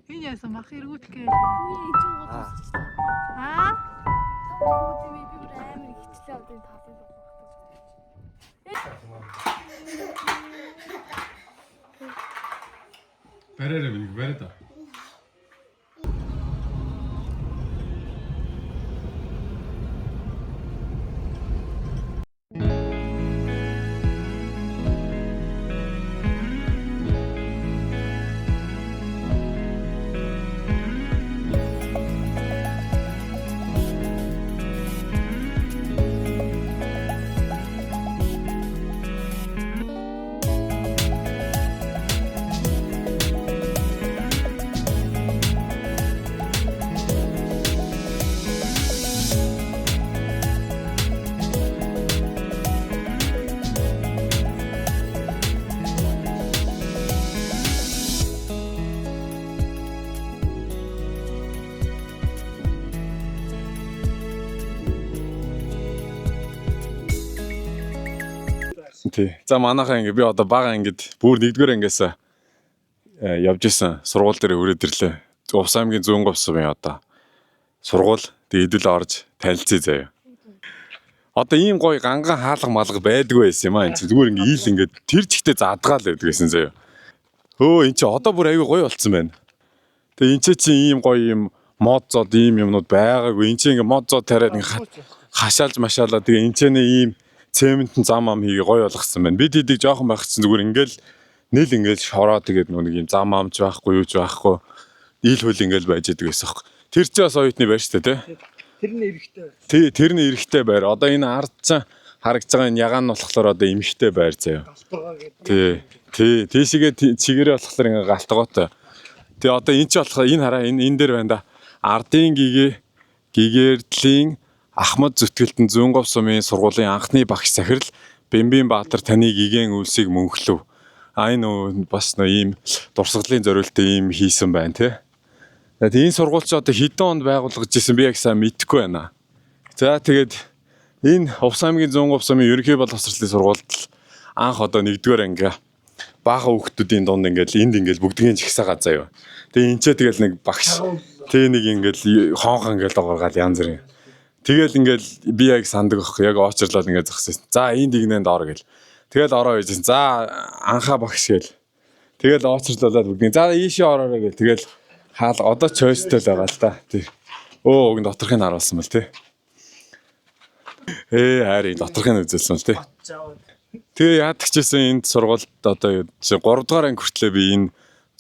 Энэ яасан мах эргүүт гээ. Аа? би бүр амар ихчлээ авдын таалын Бараараа бинийг бараа да. Тий. За манайхаа би одоо бага бүр 1-р ангиас явж исэн сургууль дээр өрөөд ирлээ. Увс аймгийн зүүн говьсмын одоо сургууль тэгээд хэдүүл орж танилцъя заяа. Одоо ийм гоё ганган хаалга малга байдгүй байсан юм аа. Энд зүгээр ийл тэр чигтээ задгаал байдаг гэсэн заяа. Өө эн чи одоо бүр аягүй гоё болцсон байна. Тэгээд энэ чи ийм гоё ийм мод зод ийм юмнууд байгаагүй. Энд чи мод зод тариад хашаалж машаалаа. Тэгээд энэ ч ийм цементэн зам ам хийгээ гоё болгосон байна. Бид хэдийг жоохон байх чинь зүгээр ингээл шороо тэгээд нэг юм зам амж байхгүй юу ч байхгүй. Ийл хөл ингээл байж идэг гэсэн юм. Тэр чи бас оюутны байр шүү дээ, тий? Тэрний эрэхтэй. Тий, тэрний эрэхтэй байр. Одоо энэ ард цаа харагдж байгаа энэ ягаан нь болохоор одоо эмхтэй байр заяа. Тий. Тийшээгээ чигээрээ болохоор ингээ галтгоотой. Тэгээ одоо энэ ч болохоор энэ хараа энэ дээр байна да. Ардын гэгэрдлийн Ахмад Зүтгэлтэн зүүн говь сумын сургуулийн анхны багш захирал Бэмбийн Баатар таны гигэн үлсийг мөнхлөв. Энэ бас ийм дурсгалын зориултаа ийм хийсэн байна тий. Тэгээд энэ сургууль ч одоо хэдэн онд байгуулагдаж ирсэн би яг сайн мэдэхгүй байна. За тэгээд энэ Увс аймгийн зүүн говь сумын ерөнхий боловсролын сургуульд анх одоо 1-р анги бага хүүхдүүдийн дунд энд бүгдгийн жигсаа газаа юу. Тэгээд энэ ч тэгэл нэг багш Тэг нэг ингээл хоонхон ингээл доогоргаал янз бүрийн. Тэгэл ингээл би яг сандаг ах яг очрлол ингээд зогссон. За энд дигнэнд ор гэл. Тэгэл ороо байжсэн. За анхаа багш гэл. Тэгэл очрлолоод бүгдийн за ийшээ ороорой гэл. Тэгэл хаал одоо choice-тэй л байгаа л да. Тэг. Өө өгн доторхыг харуулсан мэл тий. Харин доторхыг үзүүлсэн л тий. Тэгээ яадаг ч гэсэн энд сургуульд одоо 3 дугаар анги хүртлээ би энэ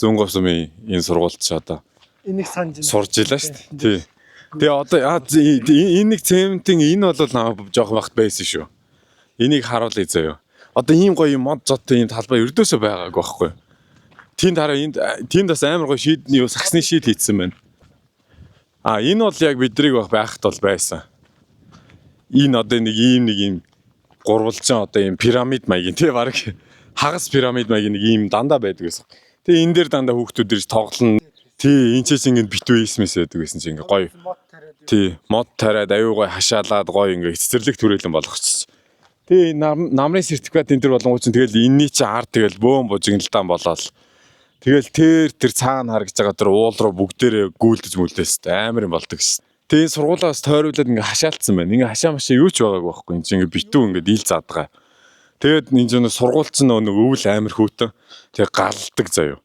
зүүн говь сумын энэ сургуульд ч одоо Энийг санаж сурж илаа шүү дээ. Тий. Тэгээ одоо энэ нэг цементийн энэ бол намайг жоох багт байсан шүү. Энийг харуулъя заяа. Одоо ийм гоё мод зоттой энэ талбай өрдөөсөө байгаагүй байхгүй. Тэнд хараа тэнд бас амар гоё шийдний сагсны шийд хийцсэн байна. Энэ бол яг бидрийг байхад бол байсан. Энэ одоо нэг ийм гурвалжин одоо ийм пирамид маягийн тий баг хагас пирамид маягийн нэг ийм дандаа байдаг гэсэн. Тэгээ энэ дээр дандаа хүүхдүүд ирж тоглоно. Тий энэ ч ингэ битүү ийсмэс байдаг гэсэн чинь ингээ гоё. Тий мод тариад аюу гоё хашаалаад гоё ингээ цэцэрлэг түрээлэн болгочих. Тэгээ намрын сертификат энэ төр болонгууд чинь тэгэл энэний чи ард тэгэл бөөн бужигналдаан болоод тэгэл тэр цаана харагдж байгаа тэр уул руу бүгдээрээ гүйлдэж мүлдээс амар юм болдог шин. Тэгээ сургуулаас тойруулаад ингээ хашаалтсан байна. Ингээ хашаа машаа юу ч байгаагүй байхгүй. Энд чинь ингээ битүү ингээ ил заадгаа. Тэгээд энэ чинь сургуульч нь нэг өвөл амар хүүтэн. Тэгээ галдаг заяа.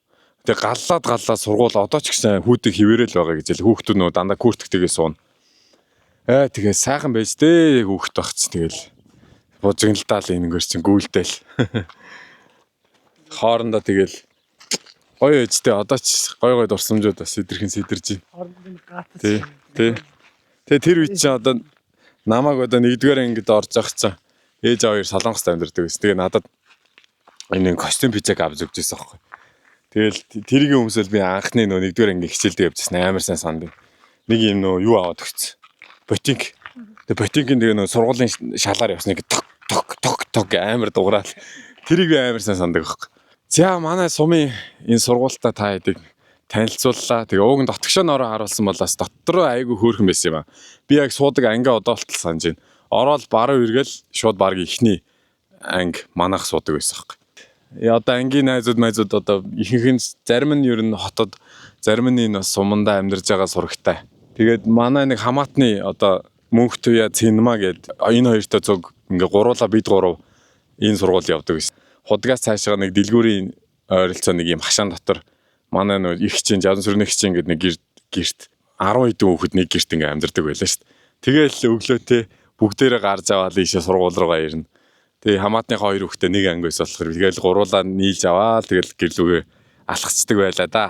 Тэгээ галлаад сургууль одоо ч гэсэн хүүдэг хിവэрэл байгаа гэж л хүүхдүүд нөө дандаа күртгтэйгээ суuna. Тэгээ сайхан байж дээ хүүхд багц тэгэл бужигналдаал энэгээр чинь гүйлдээл. Хоорондоо тэгэл гоё ээжтэй одоо ч гоё дурсамжууд бас сидэрж байна. Тий. Тэгээ тэр үе чинь одоо намайг одоо 1-р ангид орж явах чинь ээж аваа хоёр Солонгост амьдардаг гэсэн. Тэгээ надад энэ костюм пижак авч өгч байсан байхгүй. Тэгэл тэргийн өмсөл би анхны 1-р анги хичээлдээ явжсэн амар сайн санд. Нэг юм юу аваад өгсөн. Ботинк. Тэгээ ботинкийн тэгээ сургуулийн шалаар явсныг ток амар дуграал. Тэрийг би амар сайн сандаг байхгүй. За манай сумын энэ сургуультай та хэдийг танилцууллаа. Тэгээ ууг нь дотгошоо нороо харуулсан болоос дотроо айгүй хөөрхөн байсан юм аа. Би яг суудаг ангиа одоо болтол санаж байна. Ороод баруун эргэл шууд баг ихний анги манайх суудаг байсан хэрэг. Одоо ангийн найзууд одоо ихэнх нь зарим нь ер нь хотод, зарим нь бас сумандаа амьдарж байгаа сурагтай. Тэгээд манай нэг хамаатны одоо мөнх туяа цинема гэдэг энэ хоёртой цуг ингээ гуруула бид гурав энэ сургууль явдаг байсан. Худгаас цаашаа нэг дэлгүүрийн ойролцоо нэг юм хашаан дотор манай нөө их чинь жазан сүрний их чинь гэдэг нэг гэрт 10 хэдэн хүүхэд нэг гэрт ингээ амьдардаг байлаа шүү дээ. Тэгээл өглөөтэй бүгдээрээ гарч аваад ийшээ сургууль руугаа ирнэ. Тэгээ хамаатныхаа 2 хүүхдээ нэг анги байсан болохоор тэгээл гуруулаа нийлж аваад тэгэл гэрлүүгээ алхацдаг байлаа да.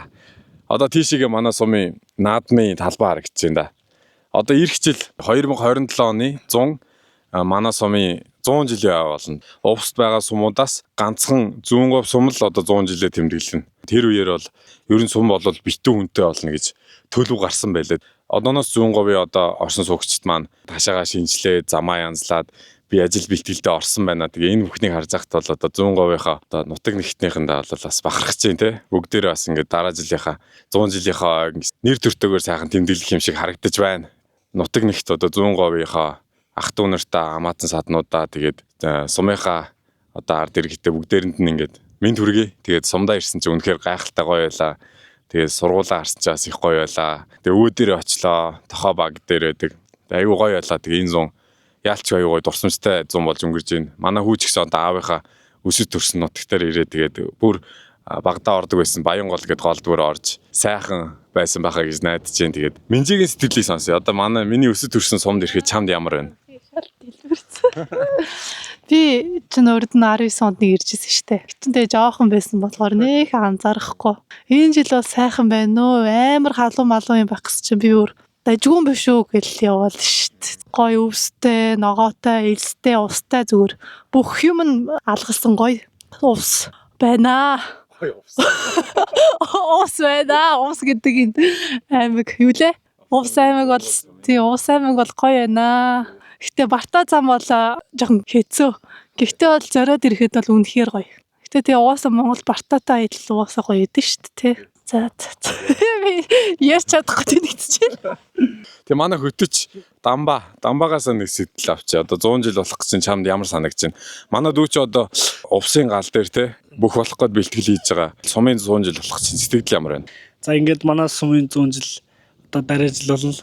Одоо тийшээгээ манай сумын наадмын талбай харагдаж байна да. Одоо эх жил 2027 оны 100 манай сумын 100 жилийн аа болно. Увсд байгаа сумуудаас ганцхан зүүн говь сум л одоо 100 жилээ тэмдэглэнэ. Тэр үеэр бол ер нь сум бол битүү хүнтэй болно гэж төлөв гарсан байлаа. Одооноос зүүн говийн одоо орсон суугчд маань ташаагаа шинжлээ, замаа янзлаад би ажил бэлтгэлдээ орсон байна. Тэгээ энэ бүхнийг харж захт бол одоо зүүн говийнхаа одоо нутаг нэгтнийхэндээ бол бас бахархаж байна те. Бүгдээрээ бас ингээд дараа жилийнхаа 100 жилийнхаа нэр төртөөгөр сайхан тэмдэглэх юм шиг харагдаж байна. Нутаг нэгт одоо зүүн говийнхаа ах トゥ нартай амаатан саднуудаа тэгээд сумынхаа одоо ард иргэдээ бүгдээрэнд нь ингээд минь төргий. Тэгээд сумдаа ирсэн чинь үнэхээр гайхалтай гоё байлаа. Тэгээд сургуулаа харсан чаас их гоё байлаа. Тэгээд өөдөрөө очлоо. Тохоо баг дээр байдаг. Аюу гоё байлаа. Тэгээд энэ зүүн яалч аюу гоё дурсамжтай зүүн болж өнгөрж байна. Манай хүүч гэсэн одоо аавынхаа өсөж төрсөн нутагтаар ирээд тэгээд бүр багада ордог байсан Баянгол гэдэг гол дүр орж сайхан байсан байхаа гэж найдаж байна. Тэгээд Минжигийн сэтгэлийг сонсъё. Одоо миний өсөж төрсөн сумд ирэхэд чамд ямар байна? Би чинь урд нь 19 онд нэг иржсэн штэ. Гэтэнтэй жоохон байсан болохоор нэх анзаарахгүй. Энэ жил бол сайхан байна уу? Амар халуун малуу юм байх гэсэн чинь би өөр дажгүй биш үү гэж яваал штэ. Гоё өвстэй, ногоотой, элстэй, устай зүгээр бүх юм нь алгалсан гоё ус байна. Ус байна. Ус гэдэг энэ аймаг юу лээ? Ус аймаг бол ус аймаг бол гоё байна. Гэтэ Барта зам бол жоохон хэцүү. Гэхдээ бол зориод ирэхэд бол үнэхээр гоё. Гэтэ тэгээ уусаа Монгол Бартатай адил уусаа гоё идэв шүү дээ. За. Яс чадахгүй нэгтчихээн. Тэгээ манай хөтөч дамбаагаас нэг сэтэл авчи. Одоо 100 жил болох гэж чамд ямар санагдаж байна? Манай дүү чи одоо увсын гал дээр те бүх болох гээд бэлтгэл хийж байгаа. Сумын 100 жил болох чинь сэтгэл ямар байна? За ингээд манай сумын 100 жил одоо дараа жил бол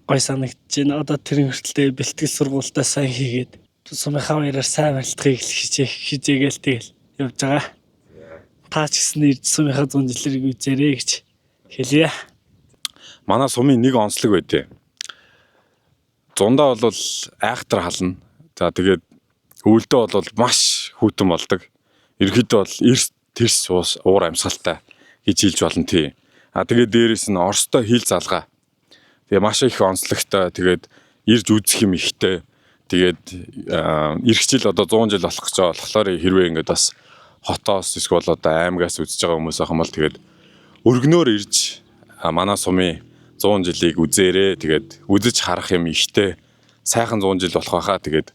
гой санагдаж байна. Одоо тэрийн хүртэл бэлтгэл сургуультаа сайн хийгээд сумынхаа баяраар сайн барилдахыг хичээгээл тэгэл явж байгаа. Та ч гэсэн ирж сумынхаа 100 жилийг үзээрэй гэж хэлье. Манай сумын нэг онцлог байдیں۔ Зундаа бол айхтар хална. За тэгээд өвөлдөө бол маш хүйтэн болдог. Ерөнхийдөө бол эрс тэрс уур амьсгалтай гэж хэлж болно тий. Тэгээд дээрэс нь Оростой хил залгаа. Тэгээ маш их онцлогтой. Тэгээд ирж үзэх юм ихтэй. Тэгээд ирэх жил одоо 100 жил болох гэж байгаа болохоор хэрвээ ингээд бас хотоос эсвэл одоо аймагаас үзэж байгаа хүмүүс ахын бол тэгээд өргөнөөр ирж манай сумын 100 жилийг үзээрэй. Тэгээд үзэж харах юм ихтэй. Сайхан 100 жил болох байхаа. Тэгээд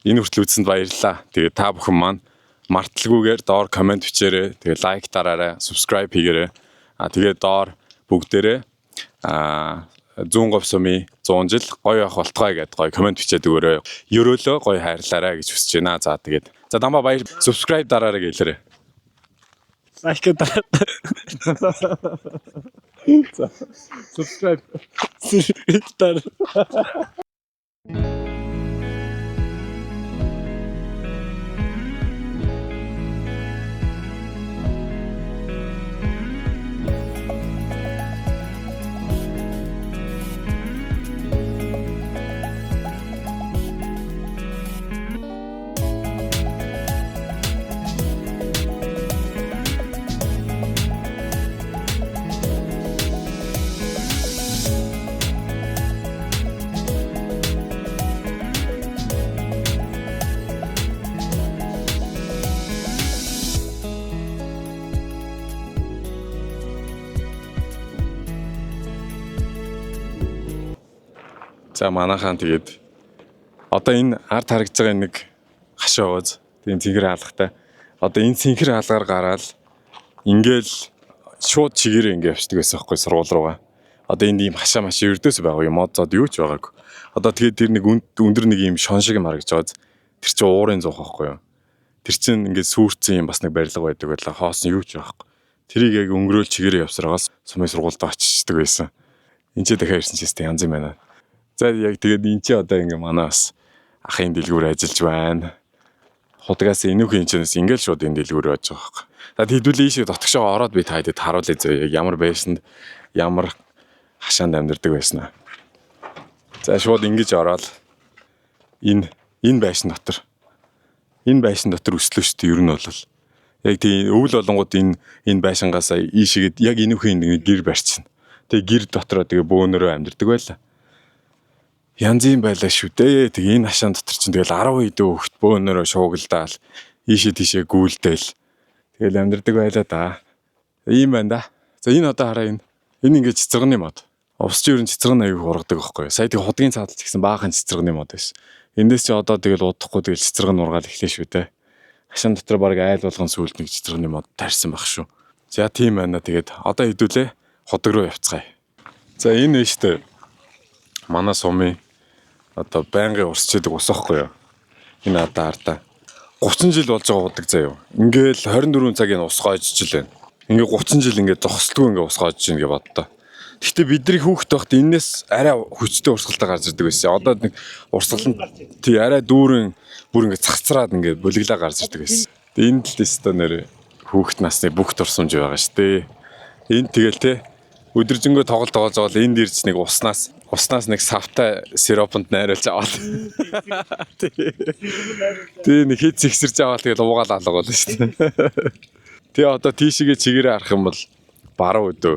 энэ хүртэл үзсэнд баярлалаа. Тэгээд та бүхэн маань марталгүйгээр доор комент бичээрэй. Тэгээд лайк дараарай, subscribe хийгээрэй. Тэгээд доор бүгдээрээ зүүн говь сумын 100 жил гоё явах болтгой гэдээ гоё комент бичээд өгөөрэй. Ерөөлөө гоё хайрлаарай гэж хүсэж байна. За тэгээд дамба баяр subscribe дараарай гэлээрэй. Лайк дараарай. Subscribe. За манайхан тэгээд одоо энэ ард харагдж байгаа нэг хашаа ууз. Тэгээд цэнхэр хаалгатай. Одоо энэ цэнхэр хаалгаар гараад ингээл шууд чигээр ингээ явчихдаг байсан байхгүй сургууль руугаа. Одоо энд ийм хашаа маш өрдөөс байгаа юм мод зод юу ч байгаагүй. Одоо тэгээд тэр нэг өндөр нэг ийм шон шиг юм харагдж байгааз тэр чинь уурын зуух байхгүй юу. Тэр чинь ингээ сүрцэн юм бас нэг барилга байдаг байлаа. Хоос нь юу ч байхгүй. Тэрийг яг өнгөрөөл чигээр явсараагаас сумын сургуульд очиждаг байсан. Энд ч дахиад ирсэн ч гэсэн янз юм байна. За яг тэгээд энэ чи одоо ингээ манаас ахын дэлгүүр ажиллаж байна. Худгаас энүүхийн чинээс ингээл шууд энэ дэлгүүр байж байгаа байхгүй. За хэдүүлээ ийшээ дотгошоо ороод би та хэдэд харуулъя зөө яг ямар байсанд ямар хашаанд амьдардаг байсан аа. За шууд ингэж ороод энэ байшин дотор өслөө шүү дээ ер нь бол. Яг тийм өвөл болонгууд энэ байшингаас ийшээгээд яг энүүхийн нэг гэр барьчихна. Тэгээ гэр дотроо тэгээ бөөнөрөө амьдардаг байлаа. Янз юм байлаа шүү дээ. Тэгээ энэ хашаан дотор чинь тэгэл 10 хэдэн хүүхэд бөөнөрөө шуугилдаал ийшээ тийшээ гүйлдээл тэгэл амьдардаг байлаа да. Ийм байна да. За энэ одоо хараа энэ ингээ цэцэргэн юм од. Увс чи ер нь цэцэргэн аяг ургадаг байхгүй юу? Сая тэг худгийн цаадал ч гэсэн баахан цэцэргэн юм од байсан. Эндээс чи одоо тэгэл удахгүй тэгэл цэцэргэн ургаал эхлэв шүү дээ. Хашаан дотор баг айл болгон сүлд нэг цэцэргэн юм од тарьсан баг шүү. За тийм байна. Тэгээд одоо хэдүүлээ худаг руу явцгаая. За энэ биш үү? Манай сумын одоо байнгын урсчдаг ус ахгүй юу? Энэ одоо ардаа 30 жил болж байгаа удаг заяа. Ингээл 24 цагийн ус гоожж л байна. Ингээ 30 жил ингээ зогсолтгүй ингээ ус гоожж ийн гэж боддоо. Гэхдээ бидний хүүхэд байхад энэс арай хүчтэй урсгалтай гарч ирдэг байсан. Одоо нэг урсгал нь тий арай дүүрэн бүр ингээ цацраад ингээ булиглаа гарч ирдэг байсан. Тэгээ энэ л тест нэр хүүхэд насны бүх турсамж байгаа шүү дээ. Энд тэгэл те өдөржингөө тоглолт байгаа энд ирж нэг уснаас нэг савтай сиропонд найруулж аваад. Тэгээ нэг хэд зэгсэрж аваад тэгэл уугаал алга болно шүү дээ. Тэгээ одоо тийшээгээ чигээрээ харах юм бол баруун өдөө.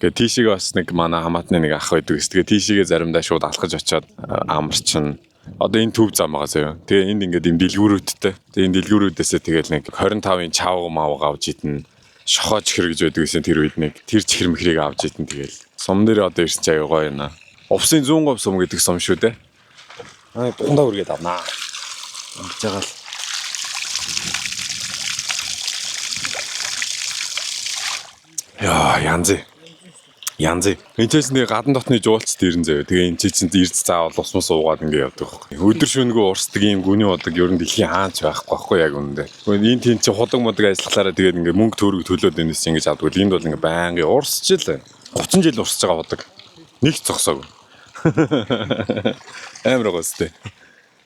Тэгээ тийшээгээ бас нэг манай хамаатны нэг ах байдаг гэсэн. Тэгээ тийшээгээ заримдаа шууд алхаж очиод амарчин. Одоо энэ төв зам байгаа заяа. Тэгээ энд ингээд юм дэлгүүрүүдтэй. Тэгээ энэ дэлгүүрүүдээсээ тэгэл нэг 25-ын чав мав авч идэн. Шохоо чихэр гэж байдаг гэсэн тэр үед нэг тэр чихэр мэхрийг авч идэн тэгэл. Сум дээр одоо ирсэн чи аяа гоё юм. Увсын 100 говь сум гэдэг сум шүү дээ. Дундаа үргээд авнаа. Ингэж байгаа л. Яа, янз. Энэчээс нэг гадан дотны жуулч дэрэн заяа. Тэгээ энэ чинь ирд заавал ус мус уугаад ингэ явдаг байхгүй. Өдөр шөнөгүй урсдаг юм гүний удаг ер нь дэлхийн хаач байхгүй байхгүй яг үүндээ. Энэ тийм чи худаг модаг ажиллахлаараа тэгээд ингэ мөнгө төгрөг төлөөд энэс ингэж авдаг. Энд бол ингэ байнгын урсч л 30 жил урсж байгаа удаг. Нэг ч зогсоогүй. Амар гоос тээ.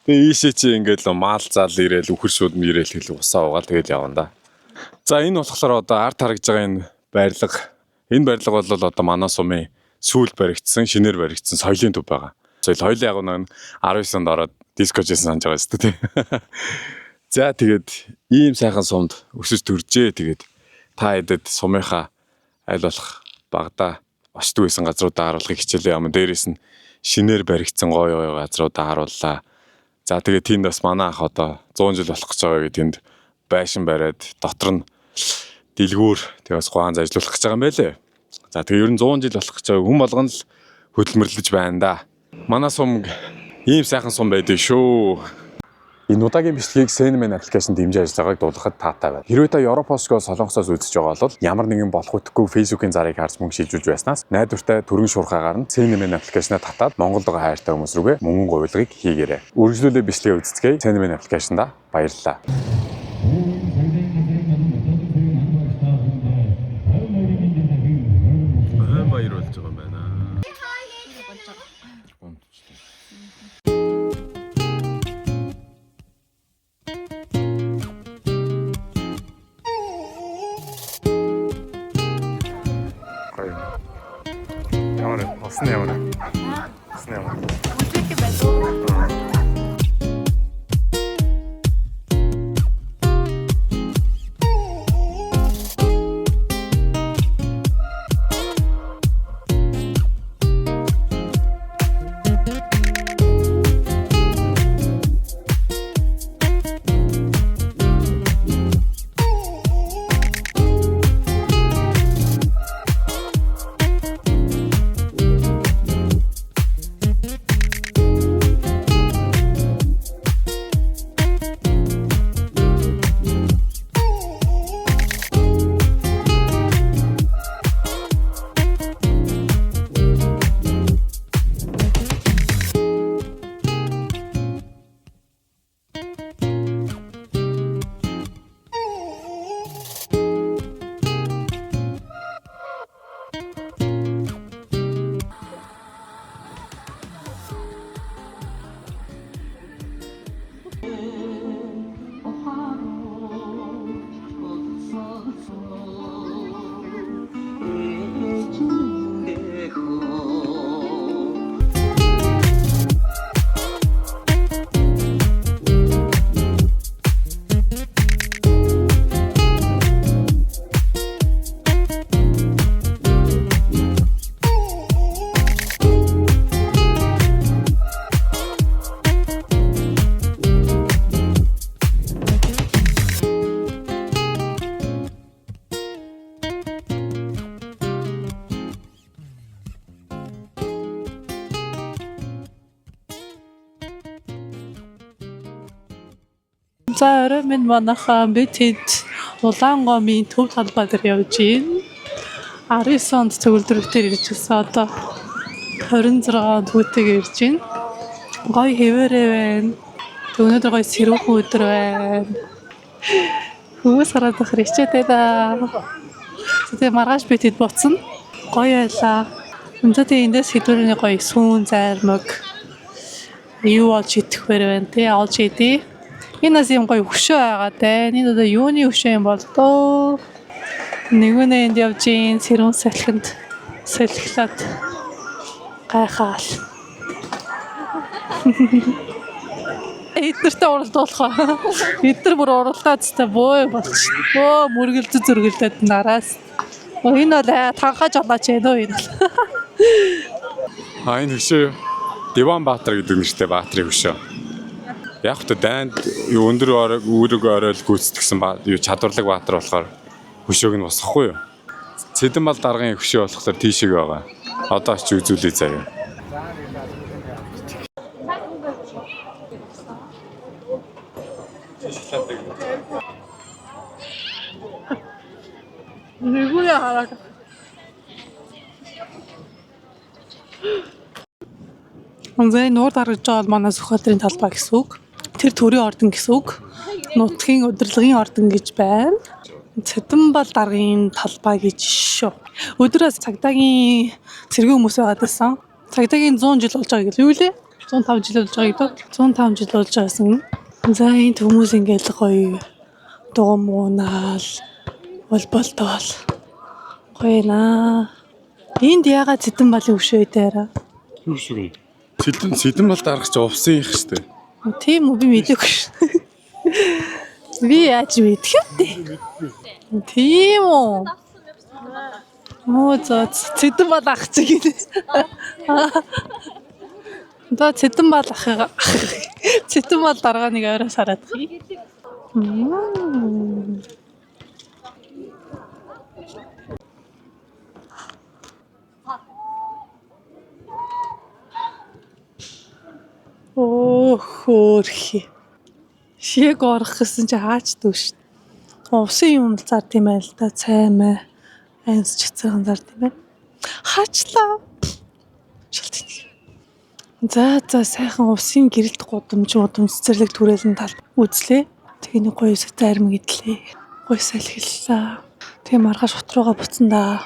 Тэгээ ийшээ чи ингээд л маал зал ирээл үхэр шууд ирээл хэл усаа угаал тэгэл явна да. За энэ болохоор одоо арт харагдж байгаа энэ байрлага. Энэ байрлага бол одоо манай сумын сүүл баригдсан, шинээр баригдсан соёлын төв байгаа. Соёл хоёлын яг нэг 19 онд ороод диско жисэн санаж байгаа шүү дээ. За тэгээд ийм сайхан сумд өсөж төржээ. Тэгээд та хэдэд сумынхаа аль болох багада очдөг байсан газруудаа харуулахыг хичээлээ юм. Дээрээс нь шинээр баригдсан гоё газруудаа харууллаа. За тэгээд тэнд бас манай ах одоо 100 жил болох гэж байгаа гэдэг тэнд байшин бариад дотор нь дэлгүүр тэгээд бас гоон ажиллуулах гэж байгаа юм байлээ. За тэгээд ер нь 100 жил болох гэж байгаа хүн болгон л хөдөлмөрлөж байна да. Манай сум ийм сайхан сум байдаг шүү. Энэ удаагийн бичлэгийг CNN аппликейшнд дэмжиж ажиллаж байгааг дуулгахад таатай байна. Хэрвээ та Европосгоо Солонгосоос үзэж байгаа бол ямар нэгэн болох үтгэхгүй Facebook-ийн зарыг харж мөнгө шилжүүлж байснаас найдвартай төрийн шуурхаагаар нь CNN аппликейшнаа татаад Монголд байгаа хайртай хүмүүс рүүгээ мөнгөн гуйлагыг хийгээрэй. Үргэлжлүүлээ бичлэгээ үздэцгээе. CNN аппликейшнда баярлалаа. Баяр болж байгаа юм байна. Басна ямар. Басна ямар. Үзэх юм байна. За орой минь манайхаа бид хэд Улаангомын төв талбай дээр явж байна. 19 онд төгөлдрөвтөр ирж ирсэн. Одоо 26 онд хүүтэйгээр ирж байна. Гоё хэвээрээ байна. Өнөөдөр гоё сэрүүхэн өдөр байна. Хүмүүс хараад их хичээтэй да. Тэгээ маргааш бид хэд буцна. Гоё байлаа. Өнөөдөр эндээс хэдүүрийн гоё сүүн зайрмаг юу болж идэх вэ тий олж идээ. Энэ нас юм гоё хөшөө байгаа те. Энэ одоо юуны хөшөө юм бол доо. Нэгүнээ энд явж ийн сэрүүн салхинд салхилаад гайхаал. Эднэртэй уралдуулах. Эднэр бүр уралдаад та бөө болчих. Бөө мөргөлдөд зөргөлдөд нараас. Энэ бол танхаж олооч энэ үү. Энэ хөшөө Диван Баатар гэдэг нэртэй Баатрын хөшөө. Яг хөтө дайнд өндөр үүрэг оройл гүйцэтгсэн юу чадварлаг Баатар болохоор хөшөөг нь босгохгүй юу. Цэдэн бал даргын хөшөө болохоор тийшээ байгаа. Одоо ч үзүүлээ заяа. Нэгүрээ хараад. Онзай нуур дарж байгаа манай Сүхбаатарын талбай гэсэн үг. Тэр төрийн ордон гэсэн үг. Нутгийн удирдлагын ордон гэж байна. Цэдэнбал даргын талбай гэж шүү. Өдрөөс цагдаагийн цэргийн хүмүүс байгаад байсан. Цагдаагийн 100 жил болж байгаа гэж юу лээ? 105 жил болж байгаа гэдэг. 105 жил болж байгасан. За энэ хүмүүс ингээл гоё дугуй муунаал болболтол гоё наа. Энд яагаад Цэдэнбалын өвшөө дээр? Юу ширээ? Сэдэн бол дарагч увсан их штэ. Тийм үү би мэдээгүй шүү. Би яаж мэдэх вэ? Тийм үү. Муу за Цэдэнбал ах чи гинэ. Да Цэдэнбал ах. Цэдэнбал даргааныг орой сараад. Оо хөөрхи. Шийг орох гэсэн чи хаач дүүш. Усын юм зар тийм байл та цай мэ. Айнс ч цайхан зар тийм байна. Хаачлаа. Шалтгаан. За сайхан усын гэрэлт гудамж цэцэрлэг түрээлэн тал үзлээ. Тэний гоё зарим гэдлээ. Гоё салхиллаа. Тэгээ маргааш хот руугаа буцсан да.